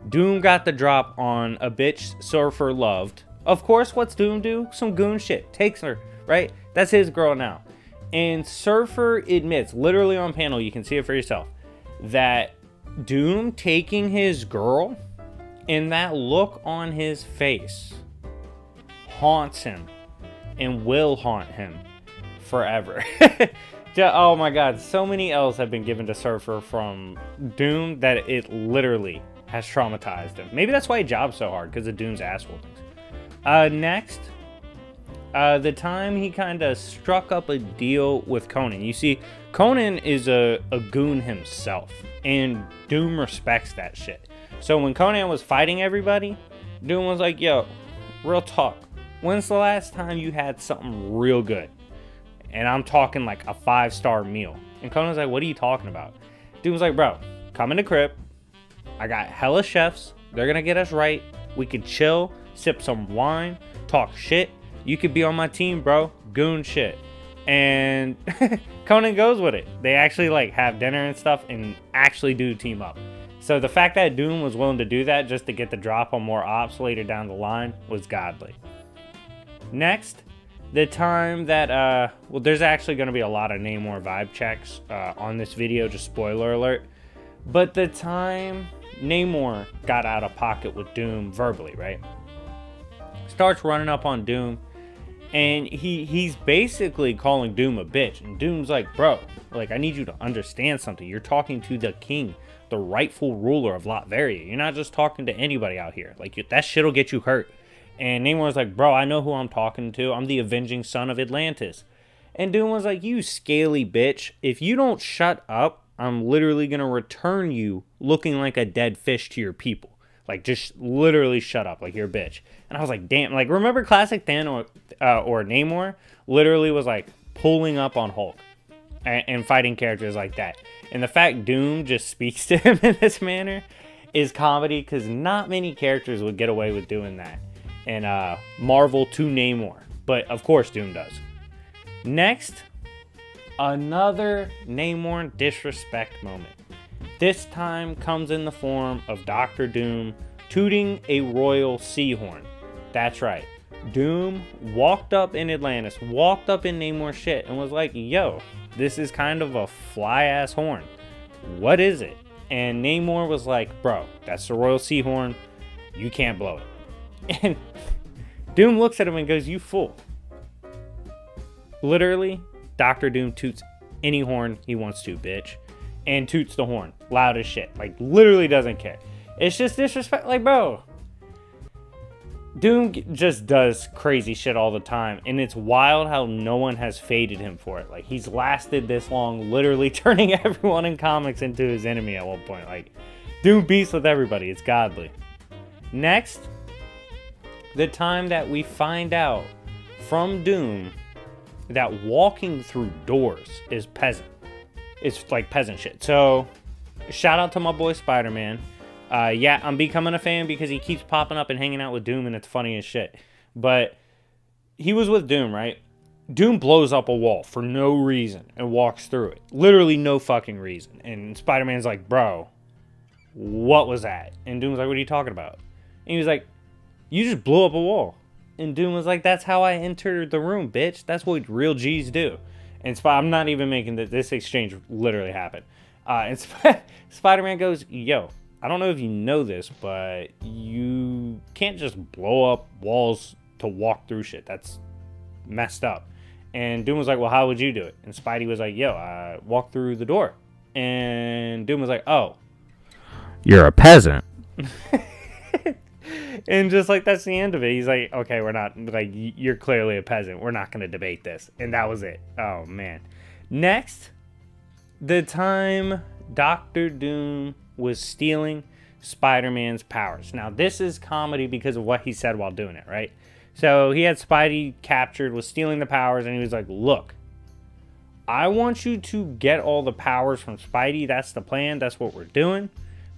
Doom got the drop on a bitch Surfer loved. Of course, what's Doom do? Some Goon shit. Takes her, right? That's his girl now. And Surfer admits, literally on panel, you can see it for yourself, that Doom taking his girl and that look on his face haunts him and will haunt him forever. Oh my god, so many L's have been given to Surfer from Doom that it literally has traumatized him. Maybe that's why he jobs so hard, because of Doom's ass whoopings. Next, The time he kind of struck up a deal with Conan. You see, Conan is a goon himself, and Doom respects that shit. So when Conan was fighting everybody, Doom was like, yo, real talk, when's the last time you had something real good? And I'm talking like a 5-star meal. And Conan's like, what are you talking about? Doom was like, bro, come in the crib. I got hella chefs. They're gonna get us right. We could chill, sip some wine, talk shit. You could be on my team, bro. Goon shit. And Conan goes with it. They actually like have dinner and stuff and actually do team up. So the fact that Doom was willing to do that just to get the drop on more ops later down the line was godly. Next, the time that, well, there's actually going to be a lot of Namor vibe checks on this video, just spoiler alert. But the time Namor got out of pocket with Doom verbally, right? Starts running up on Doom. And he's basically calling Doom a bitch. And Doom's like, bro, like, I need you to understand something. You're talking to the king, the rightful ruler of Latveria. You're not just talking to anybody out here. Like, that shit'll get you hurt. And Namor's like, bro, I know who I'm talking to. I'm the avenging son of Atlantis. And Doom was like, you scaly bitch. If you don't shut up, I'm literally going to return you looking like a dead fish to your people. Like, just literally shut up, like you're a bitch. And I was like, damn. Like, remember classic Thanos or Namor literally was like pulling up on Hulk and fighting characters like that. And the fact Doom just speaks to him in this manner is comedy, because not many characters would get away with doing that. And Marvel to Namor. But of course Doom does. Next, another Namor disrespect moment. This time comes in the form of Dr. Doom tooting a royal sea horn. That's right. Doom walked up in Atlantis, walked up in Namor's shit, and was like, yo, this is kind of a fly-ass horn. What is it? And Namor was like, bro, that's the royal sea horn. You can't blow it. And Doom looks at him and goes, you fool. Literally, Dr. Doom toots any horn he wants to, bitch. And toots the horn loud as shit. Like, literally doesn't care. It's just disrespect. Like, bro, Doom just does crazy shit all the time. And it's wild how no one has faded him for it. Like, he's lasted this long, literally turning everyone in comics into his enemy at one point. Like, Doom beasts with everybody. It's godly. Next, the time that we find out from Doom that walking through doors is peasant. It's like peasant shit. So, shout out to my boy Spider-Man. Yeah, I'm becoming a fan because he keeps popping up and hanging out with Doom, and it's funny as shit. But he was with Doom, right? Doom blows up a wall for no reason and walks through it. Literally no fucking reason. And Spider-Man's like, bro, what was that? And Doom's like, what are you talking about? And he was like, you just blew up a wall. And Doom was like, that's how I entered the room, bitch. That's what real G's do. And I'm not even making this exchange literally happen. And Spider-Man goes, yo, I don't know if you know this, but you can't just blow up walls to walk through shit. That's messed up. And Doom was like, well, how would you do it? And Spidey was like, yo, I walked through the door. And Doom was like, oh, you're a peasant. And just like, that's the end of it. He's like, okay, we're not, like, you're clearly a peasant. We're not going to debate this. And that was it. Oh, man. Next, the time Dr. Doom was stealing Spider-Man's powers. Now, this is comedy because of what he said while doing it, right? So he had Spidey captured, was stealing the powers, and he was like, look, I want you to get all the powers from Spidey. That's the plan. That's what we're doing.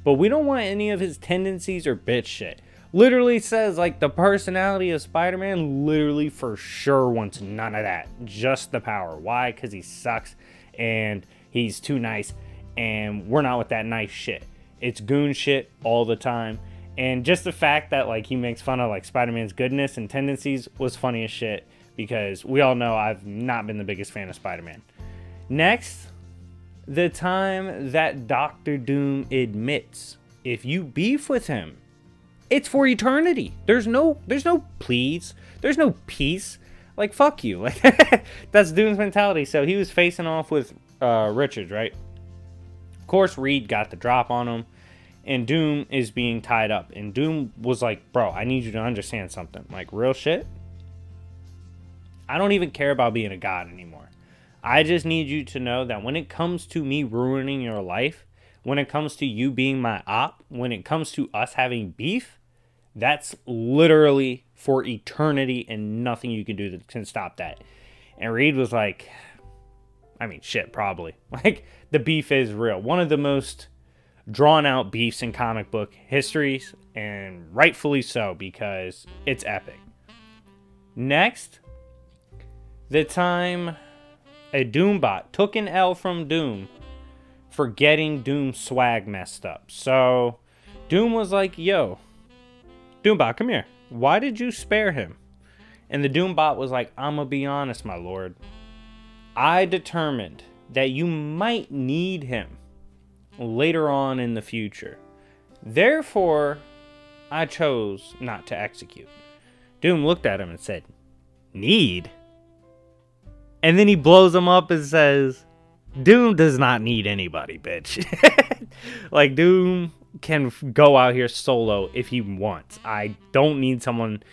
But we don't want any of his tendencies or bitch shit. Literally says, like, the personality of Spider-Man literally for sure wants none of that. Just the power. Why? Because he sucks and he's too nice, and we're not with that nice shit. It's goon shit all the time. And just the fact that, like, he makes fun of, like, Spider-Man's goodness and tendencies was funny as shit, because we all know I've not been the biggest fan of Spider-Man. Next, the time that Dr. Doom admits if you beef with him, it's for eternity. There's no please. There's no peace. Like, fuck you. Like, that's Doom's mentality. So he was facing off with Richards, right? Of course, Reed got the drop on him, and Doom is being tied up. And Doom was like, bro, I need you to understand something. Like, real shit? I don't even care about being a god anymore. I just need you to know that when it comes to me ruining your life, when it comes to you being my op, when it comes to us having beef, that's literally for eternity and nothing you can do that can stop that. And Reed was like, I mean, shit, probably. Like, the beef is real. One of the most drawn out beefs in comic book histories, and rightfully so, because it's epic. Next, the time a Doombot took an L from Doom for getting Doom's swag messed up. So Doom was like, yo, Doombot, come here. Why did you spare him? And the Doombot was like, I'm gonna be honest, my lord. I determined that you might need him later on in the future. Therefore, I chose not to execute. Doom looked at him and said, need? And then he blows him up and says, Doom does not need anybody, bitch. Like, Doom can go out here solo if he wants. I don't need someone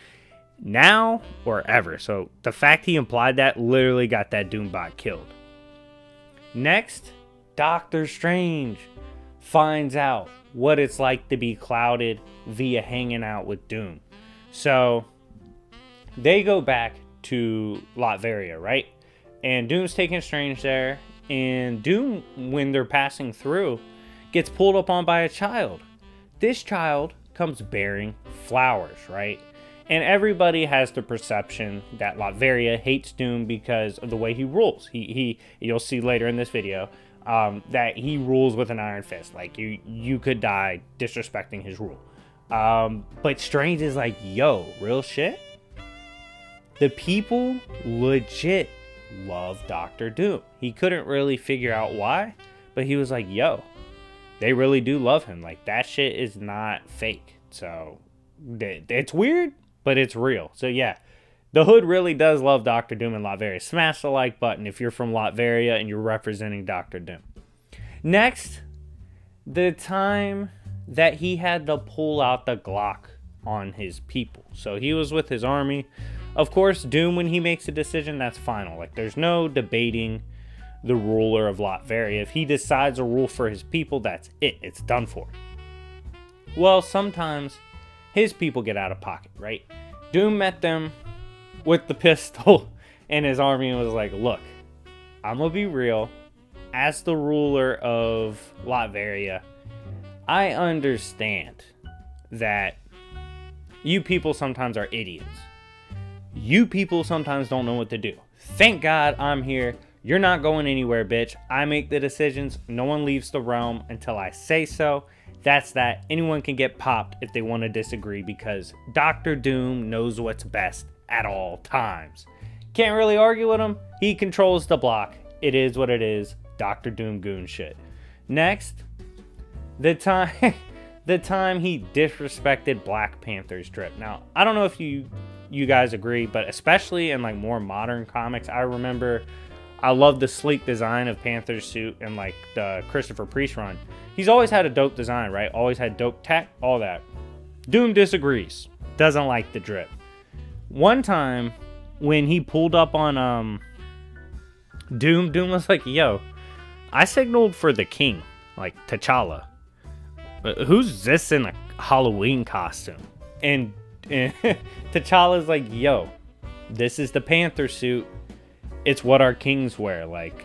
now or ever. So the fact he implied that literally got that Doombot killed. Next, Doctor Strange finds out what it's like to be clouded via hanging out with Doom. So they go back to Latveria, right? And Doom's taking Strange there. And Doom, when they're passing through, gets pulled up on by a child. This child comes bearing flowers, right? And everybody has the perception that Latveria hates Doom because of the way he rules. You'll see later in this video that he rules with an iron fist. Like, you could die disrespecting his rule. But Strange is like, yo, real shit? The people legit love Doctor Doom. He couldn't really figure out why, but he was like, yo, they really do love him. Like, that shit is not fake. So it's weird, but it's real. So yeah, the hood really does love Doctor Doom and Latveria. Smash the like button if you're from Latveria and you're representing Doctor Doom. Next, the time that he had to pull out the Glock on his people. So he was with his army. Of course, Doom, when he makes a decision, that's final. Like, there's no debating the ruler of Latveria. If he decides a rule for his people, that's it. It's done for. Well, sometimes his people get out of pocket, right? Doom met them with the pistol and his army was like, look, I'm gonna be real. As the ruler of Latveria, I understand that you people sometimes are idiots. You people sometimes don't know what to do. Thank God I'm here. You're not going anywhere, bitch. I make the decisions. No one leaves the realm until I say so. That's that. Anyone can get popped if they want to disagree because Doctor Doom knows what's best at all times. Can't really argue with him. He controls the block. It is what it is. Doctor Doom Goon shit. Next, the time he disrespected Black Panther's drip. Now, I don't know if you guys agree, but especially in like more modern comics, I love the sleek design of Panther's suit and like the Christopher Priest run. He's always had a dope design, right? Always had dope tech, all that. Doom disagrees. Doesn't like the drip. One time when he pulled up on Doom was like, yo, I signaled for the king, like T'Challa. Who's this in a Halloween costume? And T'Challa's like, yo, this is the Panther suit. It's what our kings wear. Like,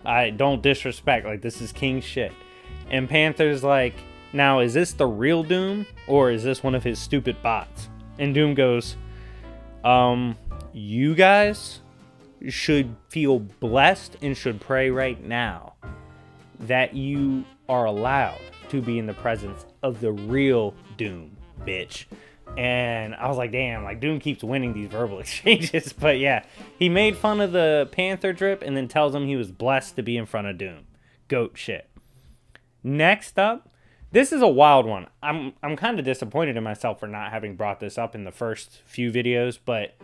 I don't disrespect. Like, this is king shit. And Panther's like, now, is this the real Doom? Or is this one of his stupid bots? And Doom goes, you guys should feel blessed and should pray right now that you are allowed to be in the presence of the real Doom, bitch. And I was like, damn, like Doom keeps winning these verbal exchanges. But yeah, he made fun of the Panther drip and then tells him he was blessed to be in front of Doom. Goat shit. Next up, this is a wild one. I'm kind of disappointed in myself for not having brought this up in the first few videos, but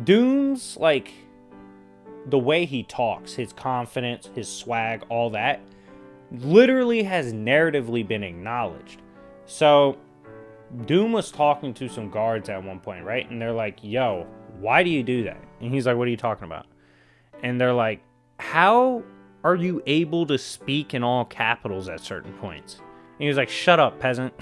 Doom's, like, the way he talks, his confidence, his swag, all that, literally has narratively been acknowledged. So Doom was talking to some guards at one point, right? And they're like, yo, why do you do that? And he's like, what are you talking about? And they're like, how are you able to speak in all capitals at certain points? And he was like, shut up, peasant.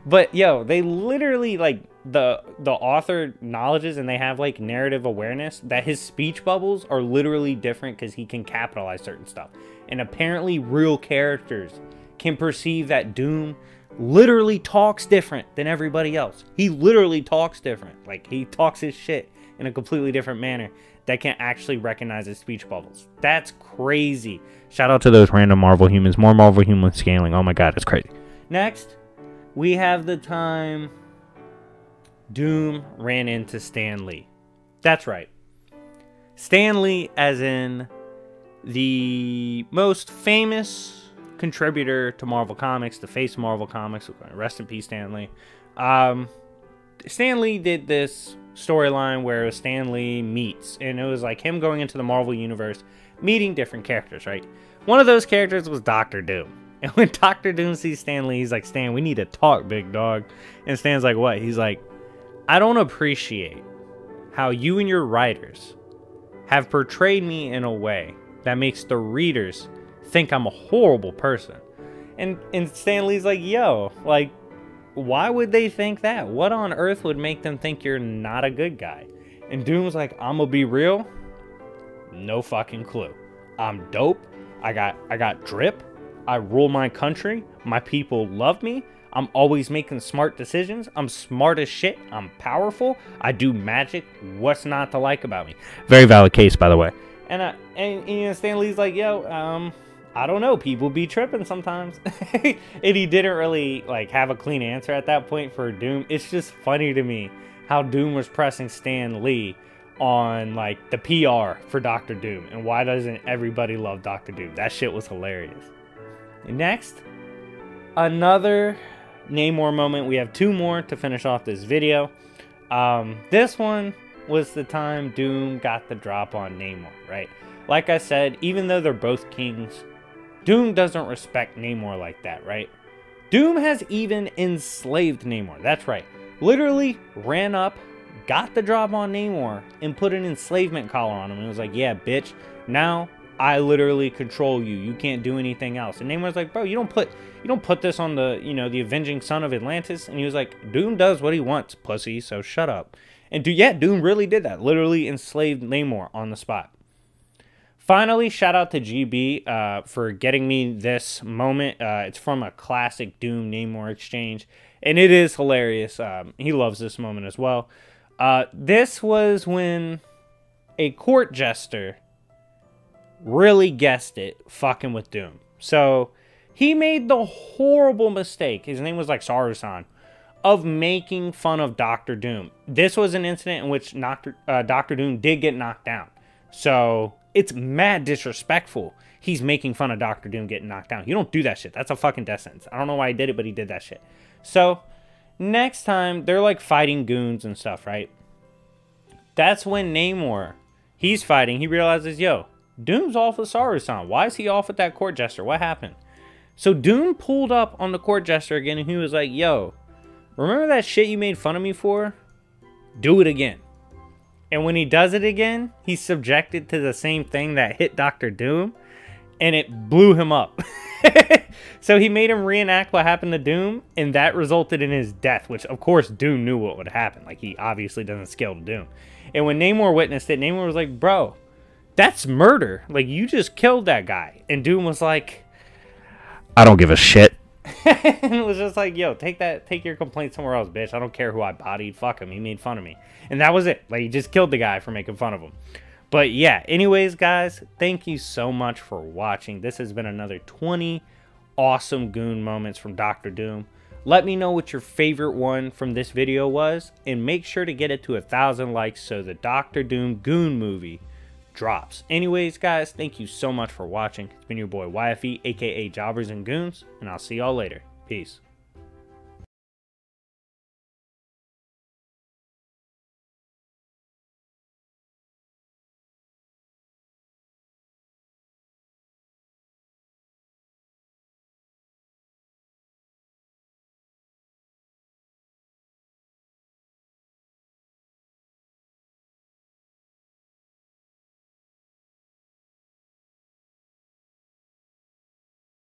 But yo, they literally, like, the author acknowledges, and they have like narrative awareness, that his speech bubbles are literally different because he can capitalize certain stuff. And apparently real characters can perceive that Doom literally talks different than everybody else. He literally talks different. Like, he talks his shit in a completely different manner that can actually recognize his speech bubbles. That's crazy. Shout out to those random Marvel humans. More Marvel human scaling. Oh my god, it's crazy. Next, we have the time Doom ran into Stan Lee. That's right. Stan Lee, as in the most famous contributor to Marvel Comics, the face of Marvel Comics. Rest in peace, Stan Lee. Stan Lee did this storyline where it was Stan Lee meets, and it was like him going into the Marvel Universe, meeting different characters, right? One of those characters was Doctor Doom. And when Doctor Doom sees Stan Lee, he's like, Stan, we need to talk, big dog. And Stan's like, what? He's like, I don't appreciate how you and your writers have portrayed me in a way that makes the readers think I'm a horrible person. And Stan Lee's like, yo, like, why would they think that? What on earth would make them think you're not a good guy? And Doom's like, I'm gonna be real. No fucking clue. I'm dope. I got drip. I rule my country. My people love me. I'm always making smart decisions. I'm smart as shit. I'm powerful. I do magic. What's not to like about me? Very valid case, by the way. And you know, Stan Lee's like, yo, I don't know. People be tripping sometimes. And he didn't really like have a clean answer at that point for Doom. It's just funny to me how Doom was pressing Stan Lee on like the PR for Doctor Doom, and why doesn't everybody love Doctor Doom? That shit was hilarious. And next, another Namor moment. We have two more to finish off this video. This one was the time Doom got the drop on Namor, right? Like I said, even though they're both kings, Doom doesn't respect Namor like that, right? Doom has even enslaved Namor. That's right. Literally ran up, got the drop on Namor, and put an enslavement collar on him. And was like, yeah, bitch, now I literally control you. You can't do anything else. And Namor's like, bro, you don't put this on the, you know, the avenging son of Atlantis. And he was like, Doom does what he wants, pussy, so shut up. And Doom really did that. Literally enslaved Namor on the spot. Finally, shout out to GB for getting me this moment. It's from a classic Doom Namor exchange, and it is hilarious. He loves this moment as well. This was when a court jester really guessed it fucking with Doom. So he made the horrible mistake, his name was like Sarusan, of making fun of Doctor Doom. This was an incident in which Doctor Doom did get knocked down. So it's mad disrespectful. He's making fun of Doctor Doom getting knocked down. You don't do that shit. That's a fucking death sentence. I don't know why he did it, but he did that shit. So next time, they're like fighting goons and stuff, right? That's when Namor, he's fighting. He realizes, yo, Doom's off with Sarusan. Why is he off with that court jester? What happened? So Doom pulled up on the court jester again, and he was like, yo, remember that shit you made fun of me for? Do it again. And when he does it again, he's subjected to the same thing that hit Doctor Doom, and it blew him up. So he made him reenact what happened to Doom, and that resulted in his death, which, of course, Doom knew what would happen. Like, he obviously doesn't scale to Doom. And when Namor witnessed it, Namor was like, bro, that's murder. Like, you just killed that guy. And Doom was like, I don't give a shit. And it was just like, yo, take your complaint somewhere else, bitch. I don't care who I bodied. Fuck him. He made fun of me. And that was it. Like, he just killed the guy for making fun of him. But yeah, anyways, guys, thank you so much for watching. This has been another 20 awesome Goon moments from Doctor Doom. Let me know what your favorite one from this video was, and make sure to get it to 1,000 likes so the Doctor Doom Goon movie drops. Anyways, guys, thank you so much for watching. It's been your boy YFE, aka Jobbers and Goons, and I'll see y'all later. Peace.